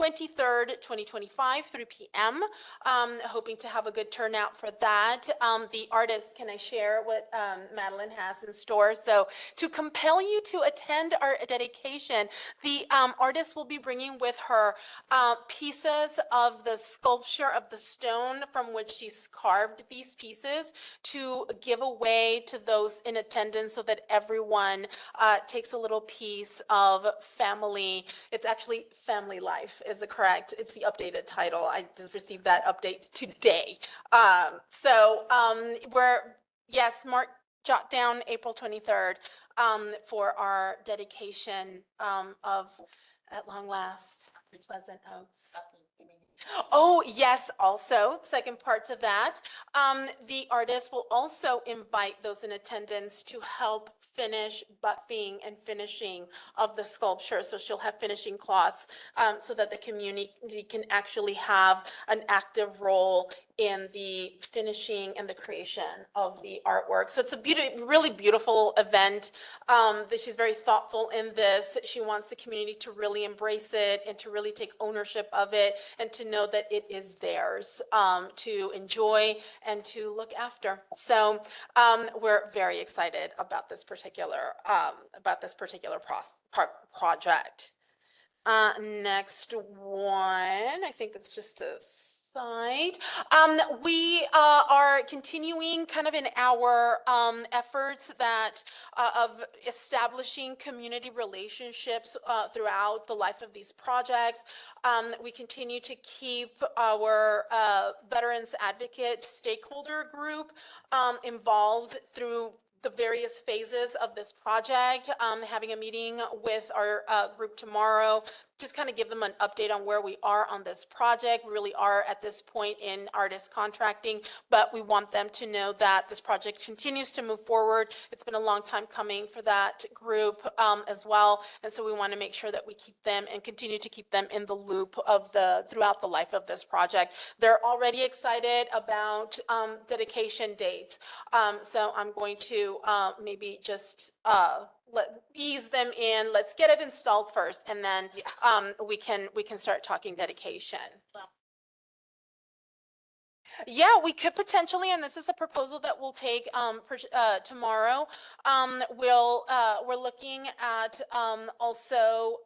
23rd, 2025, 3 p.m. Hoping to have a good turnout for that. The artist, can I share what Madeline has in store? So to compel you to attend our dedication, the artist will be bringing with her pieces of the sculpture of the stone from which she's carved these pieces to give away to those in attendance so that everyone takes a little piece of family. It's actually family life. Is it correct? It's the updated title. I just received that update today. Jot down April 23rd for our dedication of, at long last, Pleasant Oaks. Oh, yes, also, second part to that, the artist will also invite those in attendance to help finish buffing and finishing of the sculpture. So she'll have finishing cloths so that the community can actually have an active role in the finishing and the creation of the artwork. So it's a really beautiful event. That she's very thoughtful in this. She wants the community to really embrace it and to really take ownership of it and to know that it is theirs to enjoy and to look after. So we're very excited about this particular project. Next one, I think it's just a site. We are continuing kind of in our efforts that of establishing community relationships throughout the life of these projects. We continue to keep our veterans advocate stakeholder group involved through the various phases of this project, having a meeting with our group tomorrow, just kind of give them an update on where we are on this project. We really are at this point in artist contracting, but we want them to know that this project continues to move forward. It's been a long time coming for that group as well. And so we want to make sure that we keep them and continue to keep them in the loop of throughout the life of this project. They're already excited about dedication dates. So I'm going to maybe just ease them in. Let's get it installed first, and then we can start talking dedication. Yeah, we could potentially, and this is a proposal that we'll take tomorrow. We're looking at also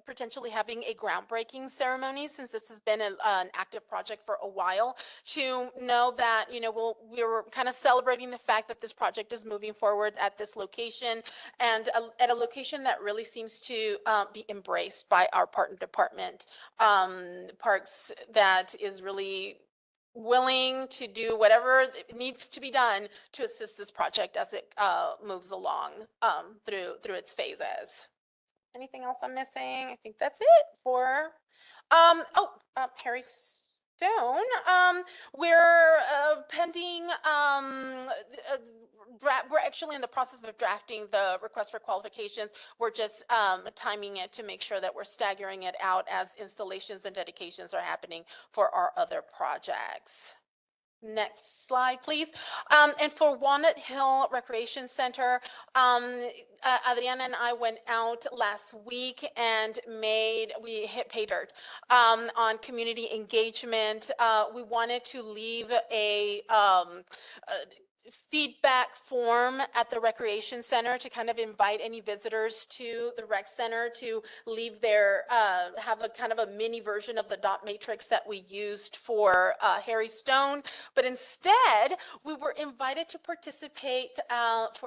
potentially having a groundbreaking ceremony, since this has been an active project for a while, to know that, you know, we're kind of celebrating the fact that this project is moving forward at this location, and at a location that really seems to be embraced by our partner department, Parks, that is really willing to do whatever needs to be done to assist this project as it moves along through its phases. Anything else I'm missing? I think that's it for Harry Stone. We're pending we're actually in the process of drafting the request for qualifications. We're just timing it to make sure that we're staggering it out as installations and dedications are happening for our other projects. Next slide, please. And for Walnut Hill Recreation Center, Adriana and I went out last week and we hit pay dirt on community engagement. We wanted to leave a feedback form at the recreation center to kind of invite any visitors to the rec center to leave their have a kind of a mini version of the dot matrix that we used for Harry Stone, but instead we were invited to participate at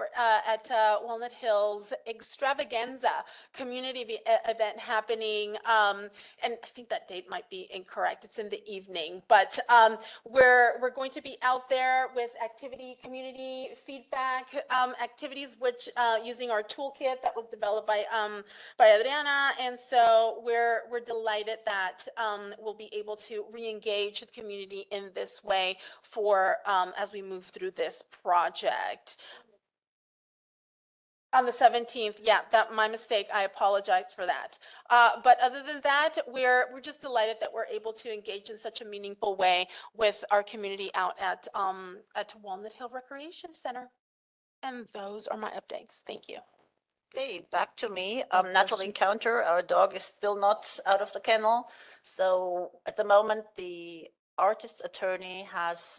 Walnut Hills Extravaganza community event happening, and I think that date might be incorrect. It's in the evening, but we're going to be out there with community feedback activities, which using our toolkit that was developed by Adriana, and so we're delighted that we'll be able to re-engage the community in this way for as we move through this project. On the 17th, yeah, that my mistake. I apologize for that. But other than that, we're just delighted that we're able to engage in such a meaningful way with our community out at Walnut Hill Recreation Center. And those are my updates. Thank you. Okay, back to me. Natural encounter. Our dog is still not out of the kennel. So at the moment, the artist's attorney has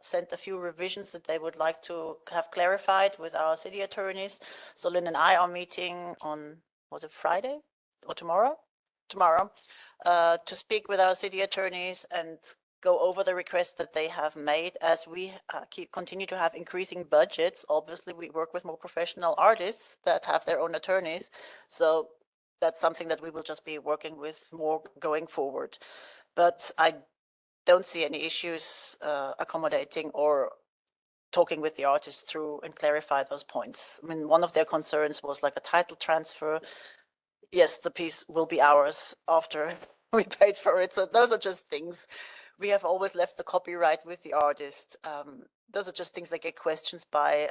sent a few revisions that they would like to have clarified with our city attorneys. So Lynn and I are meeting on, was it Friday or tomorrow? Tomorrow, to speak with our city attorneys and go over the requests that they have made. As we continue to have increasing budgets, obviously we work with more professional artists that have their own attorneys. So that's something that we will just be working with more going forward. But I don't see any issues accommodating or talking with the artists through and clarify those points. I mean, one of their concerns was like a title transfer. Yes, the piece will be ours after we paid for it. So those are just things. We have always left the copyright with the artist. Those are just things that get questions by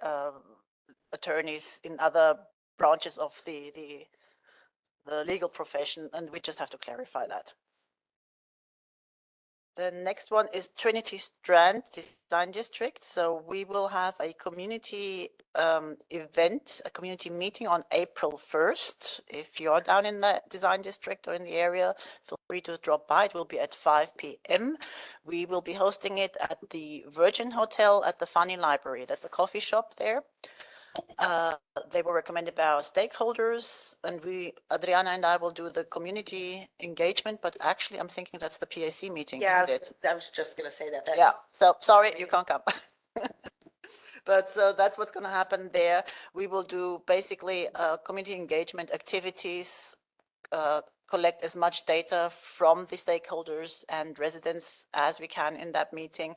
attorneys in other branches of the legal profession, and we just have to clarify that. The next one is Trinity Strand Design District. So we will have a community event, a community meeting on April 1st. If you are down in the design district or in the area, feel free to drop by. It will be at 5 p.m. We will be hosting it at the Virgin Hotel at the Funny Library. That's a coffee shop there. They were recommended by our stakeholders, and Adriana and I will do the community engagement, but actually I'm thinking that's the PAC meeting, isn't it? I was just going to say that. Yeah, so sorry, you can't come. But so that's what's going to happen there. We will do basically community engagement activities, collect as much data from the stakeholders and residents as we can in that meeting.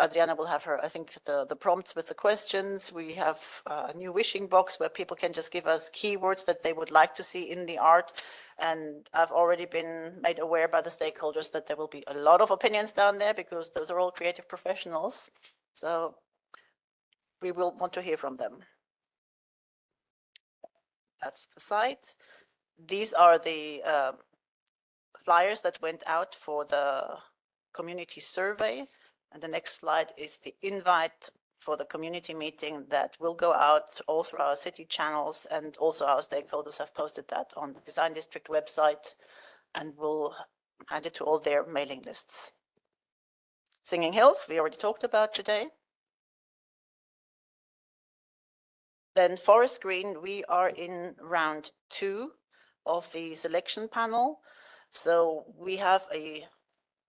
Adriana will have her, I think, the prompts with the questions. We have a new wishing box where people can just give us keywords that they would like to see in the art. And I've already been made aware by the stakeholders that there will be a lot of opinions down there because those are all creative professionals. So we will want to hear from them. That's the site. These are the flyers that went out for the community survey. And the next slide is the invite for the community meeting that will go out all through our city channels, and also our stakeholders have posted that on the Design District website, and we'll hand it to all their mailing lists. Singing Hills, we already talked about today. Then Forest Green, we are in round 2 of the selection panel. So we have a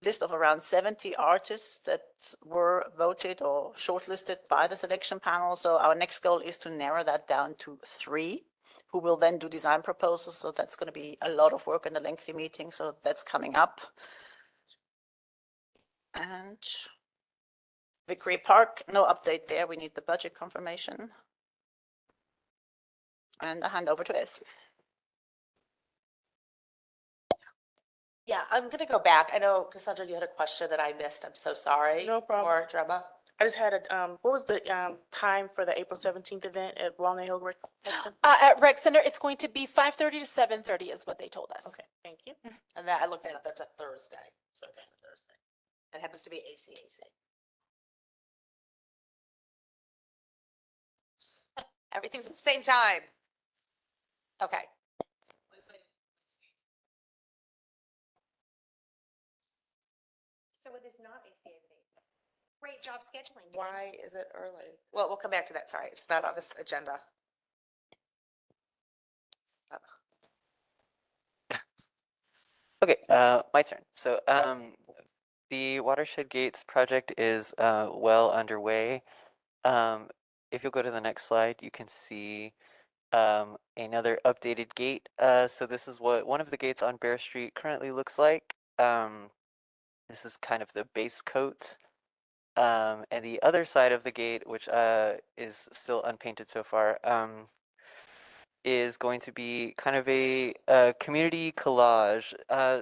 list of around 70 artists that were voted or shortlisted by the selection panel. So our next goal is to narrow that down to 3 who will then do design proposals. So that's going to be a lot of work and a lengthy meeting. So that's coming up. And Vickery Park, no update there. We need the budget confirmation. And I hand over to Ez. Yeah, I'm gonna go back. I know, Cassandra, you had a question that I missed. I'm so sorry. No problem. Or Drema. I just had what was the time for the April 17th event at Walnut Hill Rec Center? At Rec Center, it's going to be 5:30 to 7:30 is what they told us. Okay, thank you. And that, I looked at it, that's a Thursday. So that's a Thursday. It happens to be ACAC. Everything's at the same time. Okay. So it is not ACAC. Great job scheduling. Jen. Why is it early? Well, we'll come back to that. Sorry, it's not on this agenda. Okay, my turn. So, the Watershed Gates project is well underway. If you'll go to the next slide, you can see another updated gate. So this is what one of the gates on Bear Street currently looks like. This is kind of the base coat. And the other side of the gate, which is still unpainted so far, is going to be kind of a community collage.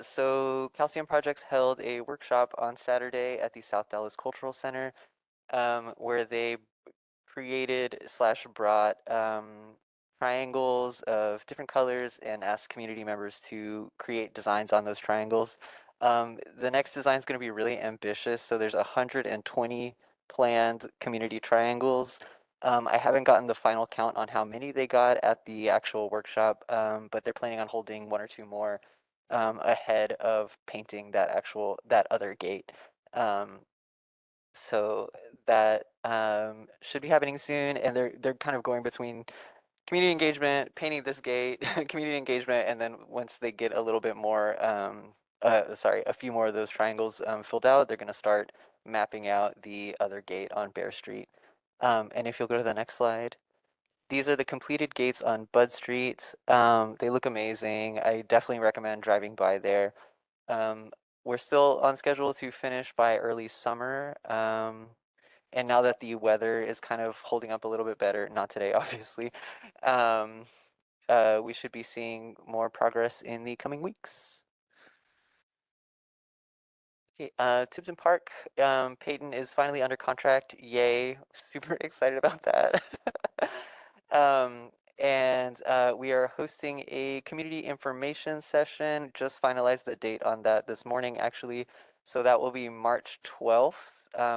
So Calcium Projects held a workshop on Saturday at the South Dallas Cultural Center, where they created / brought triangles of different colors and asked community members to create designs on those triangles. The next design is going to be really ambitious. So there's 120 planned community triangles. I haven't gotten the final count on how many they got at the actual workshop, but they're planning on holding 1 or 2 more ahead of painting that other gate. So that should be happening soon, and they're kind of going between community engagement, painting this gate, community engagement, and then once they get a little bit more, a few more of those triangles filled out, they're going to start mapping out the other gate on Bear Street. And if you'll go to the next slide, these are the completed gates on Bud Street. They look amazing. I definitely recommend driving by there. We're still on schedule to finish by early summer. And now that the weather is kind of holding up a little bit better, not today, obviously, we should be seeing more progress in the coming weeks. Okay, Tipton Park, Peyton is finally under contract. Yay, super excited about that. And we are hosting a community information session. Just finalized the date on that this morning, actually. So that will be March 12th,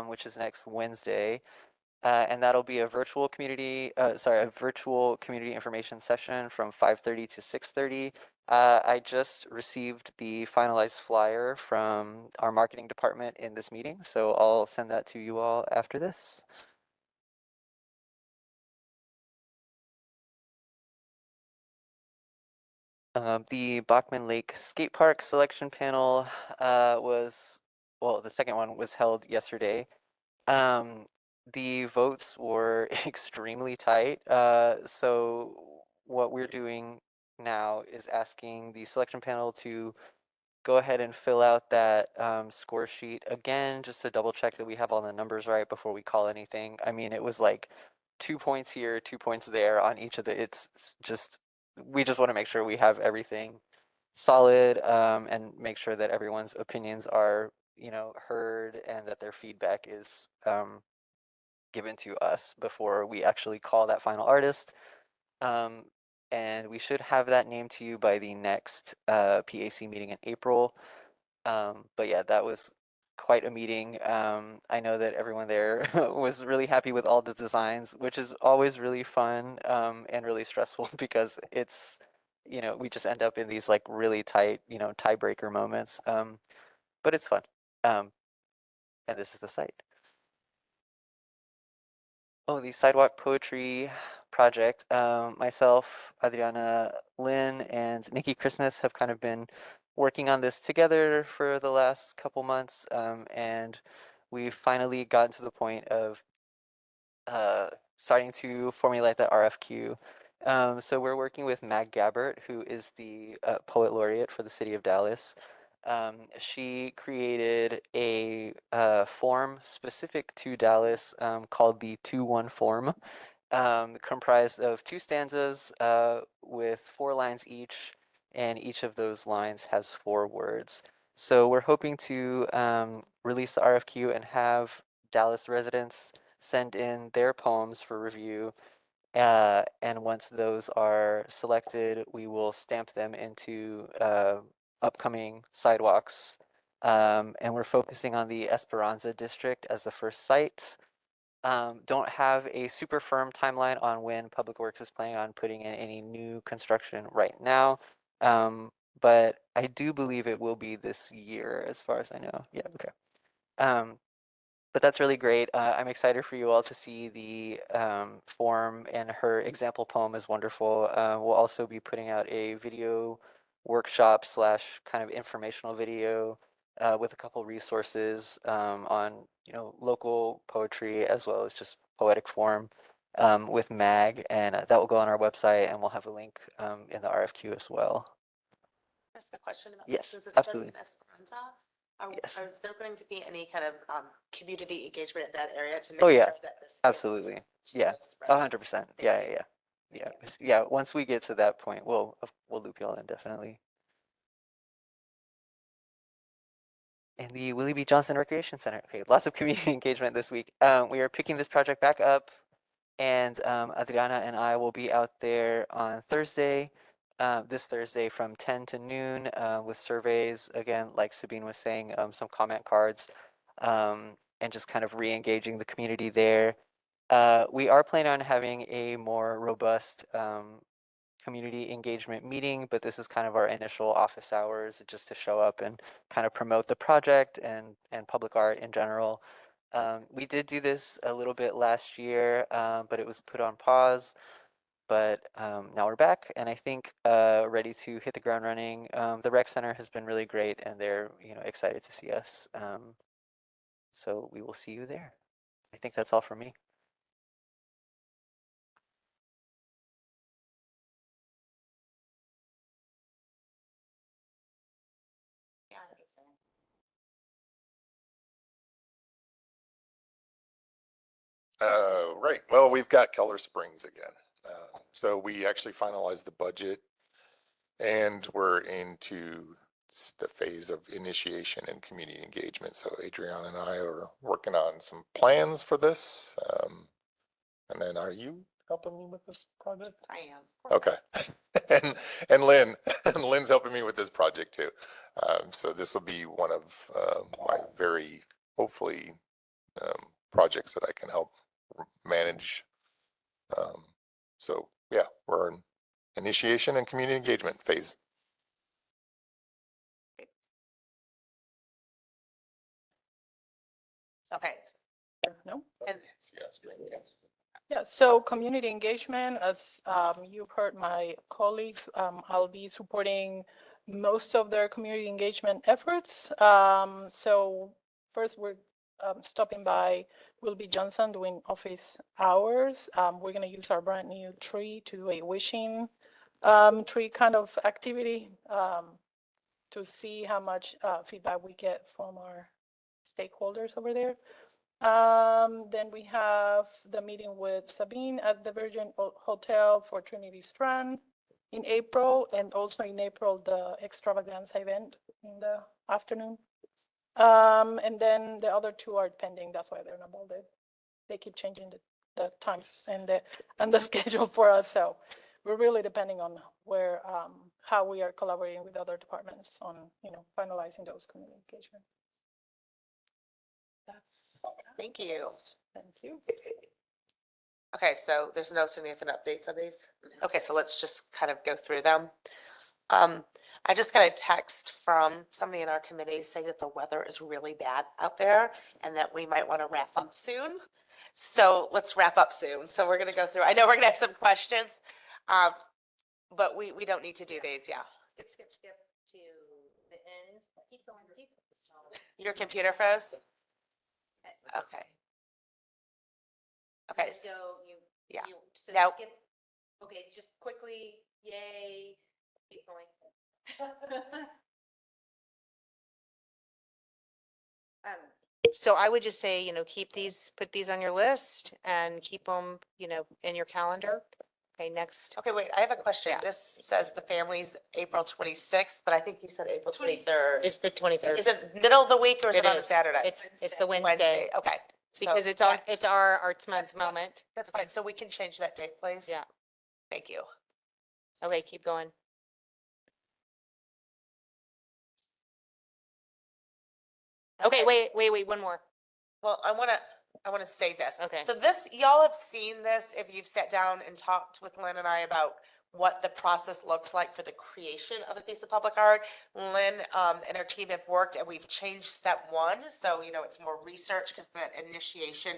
which is next Wednesday. And that'll be a virtual community information session from 5:30 to 6:30. I just received the finalized flyer from our marketing department in this meeting, so I'll send that to you all after this. The Bachman Lake Skate Park selection panel the second one was held yesterday. The votes were extremely tight. So what we're doing now is asking the selection panel to go ahead and fill out that score sheet again, just to double check that we have all the numbers right before we call anything. I mean, it was like 2 points here, 2 points there on each of we just want to make sure we have everything solid, and make sure that everyone's opinions are, heard, and that their feedback is given to us before we actually call that final artist. And we should have that name to you by the next PAC meeting in April. But yeah, that was quite a meeting. I know that everyone there was really happy with all the designs, which is always really fun and really stressful because it's, we just end up in these like really tight, tiebreaker moments. But it's fun. And this is the site. Oh, the Sidewalk Poetry Project. Myself, Adriana Lynn, and Nikki Christmas have kind of been working on this together for the last couple months, and we've finally gotten to the point of starting to formulate the RFQ. So we're working with Mag Gabbert, who is the poet laureate for the city of Dallas. She created a form specific to Dallas called the 2-1 form, comprised of 2 stanzas with 4 lines each, and each of those lines has 4 words. So we're hoping to release the RFQ and have Dallas residents send in their poems for review. And once those are selected, we will stamp them into upcoming sidewalks. And we're focusing on the Esperanza district as the first site. Don't have a super firm timeline on when Public Works is planning on putting in any new construction right now. But I do believe it will be this year, as far as I know. Yeah, okay. But that's really great. I'm excited for you all to see the form, and her example poem is wonderful. We'll also be putting out a video workshop / kind of informational video with a couple resources on local poetry as well as just poetic form with MAG, and that will go on our website, and we'll have a link in the RFQ as well. Ask a question about Yes, this. Since it's absolutely. starting in Esperanza, Yes. is there going to be any kind of community engagement in that area to make Oh, yeah. sure that this gets Absolutely. to Yeah. those residents? 100%. Thank Yeah, you. yeah, yeah. Yeah. Once we get to that point, we'll loop y'all in definitely. And the Willie B. Johnson Recreation Center. Okay, lots of community engagement this week. We are picking this project back up, and Adriana and I will be out there on Thursday, this Thursday from 10 to noon with surveys. Again, like Sabine was saying, some comment cards, and just kind of re-engaging the community there. We are planning on having a more robust community engagement meeting, but this is kind of our initial office hours just to show up and kind of promote the project and public art in general. We did do this a little bit last year, but it was put on pause. But now we're back, and I think ready to hit the ground running. The rec center has been really great, and they're excited to see us. So we will see you there. I think that's all for me. Right. Well, we've got Keller Springs again. So we actually finalized the budget, and we're into the phase of initiation and community engagement. So Adriana and I are working on some plans for this. And then are you helping me with this project? I am. Okay. And Lynn's helping me with this project too. So this will be one of my very, hopefully, projects that I can help manage. So yeah, we're in initiation and community engagement phase. Okay. No? And Yes. Yeah, so community engagement, as you've heard my colleagues, I'll be supporting most of their community engagement efforts. So first we're stopping by Will B. Johnson doing office hours. We're going to use our brand new tree to do a wishing tree kind of activity to see how much feedback we get from our stakeholders over there. Then we have the meeting with Sabine at the Virgin Hotel for Trinity Strand in April, and also in April, the extravaganza event in the afternoon. And then the other 2 are pending. That's why they're not bolded. They keep changing the times and the schedule for us. So we're really depending on where, how we are collaborating with other departments on, finalizing those community engagement. thank you. Thank you. Okay, so there's no significant updates on these? Okay, so let's just kind of go through them. I just got a text from somebody in our committee saying that the weather is really bad out there and that we might want to wrap up soon. So let's wrap up soon. So we're going to go through, I know we're going to have some questions, but we don't need to do these, yeah. Skip to the end. Keep going. Your computer froze? Okay. Okay. So yeah. So Now, skip. Okay, just quickly. Yay. Keep going. So I would just say, put these on your list and keep them, in your calendar. Okay, next. Okay, wait, I have a question. Yeah. This says the family's April 26th, but I think you said April 23rd. It's the 23rd. Is it middle of the week or is it on a is. Saturday? It's the Wednesday. Okay. So Because it's our Arts Month moment. That's fine. So we can change that date, please? Yeah. Thank you. Okay, keep going. Okay, wait, one more. Well, I want to say this. Okay. So this, y'all have seen this if you've sat down and talked with Lynn and I about what the process looks like for the creation of a piece of public art. Lynn and her team have worked and we've changed step one. So, it's more research because that initiation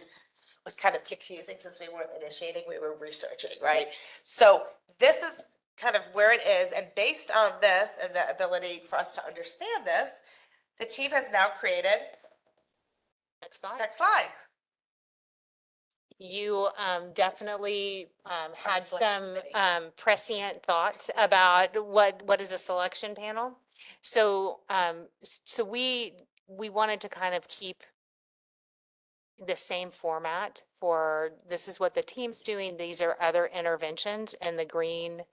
was kind of confusing since we weren't initiating, we were researching, right? So this is kind of where it is. And based on this and the ability for us to understand this, the team has now created, Next slide. next slide. You had select some committee. prescient thoughts about what is a selection panel. So so we wanted to kind of keep the same format for this is what the team's doing. These are other interventions and the green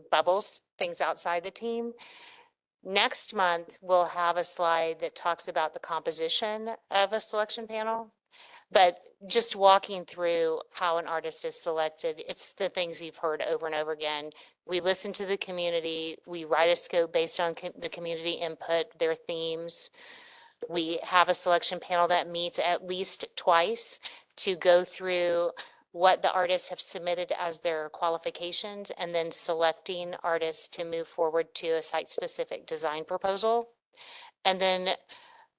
bubbles, things outside the team. Next month, we'll have a slide that talks about the composition of a selection panel. But just walking through how an artist is selected, it's the things you've heard over and over again. We listen to the community, we write a scope based on the community input, their themes. We have a selection panel that meets at least twice to go through what the artists have submitted as their qualifications and then selecting artists to move forward to a site-specific design proposal. And then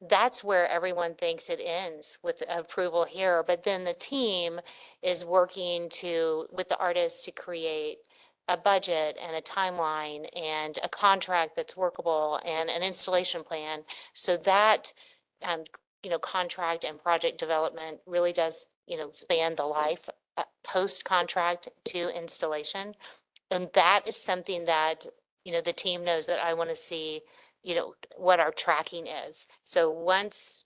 that's where everyone thinks it ends with approval here. But then the team is working with the artists to create a budget and a timeline and a contract that's workable and an installation plan. So that, contract and project development really does, span the life post-contract to installation. And that is something that, the team knows that I want to see, what our tracking is. So once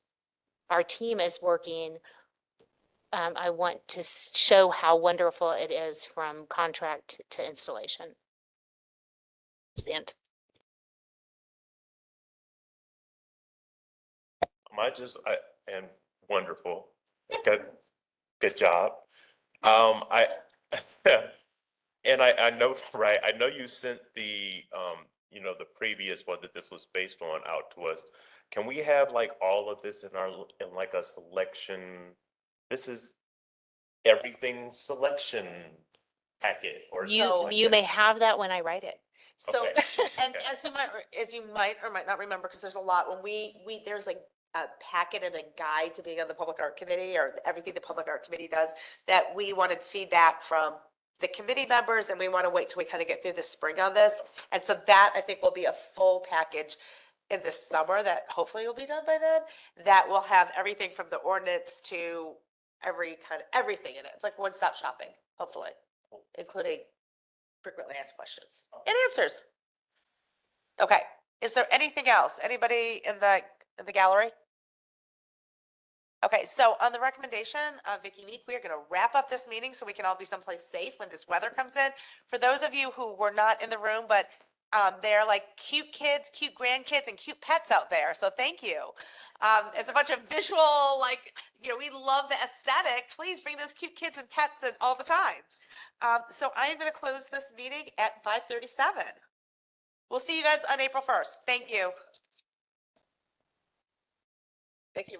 our team is working, I want to show how wonderful it is from contract to installation. That's the end. And wonderful. Good job. I know, right, I know you sent the, the previous one that this was based on out to us. Can we have like all of this in like a selection? This is everything selection packet or You something like may that? have that when I write it. So, Okay, and okay. as you might or might not remember, because there's a lot, when there's like a packet and a guide to being on the public art committee or everything the public art committee does, that we wanted feedback from the committee members and we want to wait till we kind of get through the spring on this. And so that I think will be a full package in the summer that hopefully will be done by then. That will have everything from the ordinance to everything in it. It's like one-stop shopping, hopefully, including frequently asked questions and answers. Okay, is there anything else? Anybody in the gallery? Okay, so on the recommendation of Vicki Meek, we are going to wrap up this meeting so we can all be someplace safe when this weather comes in. For those of you who were not in the room, but they're like cute kids, cute grandkids, and cute pets out there. So thank you. It's a bunch of visual, we love the aesthetic. Please bring those cute kids and pets in all the time. So I am going to close this meeting at 5:37. We'll see you guys on April 1st. Thank you. Thank you.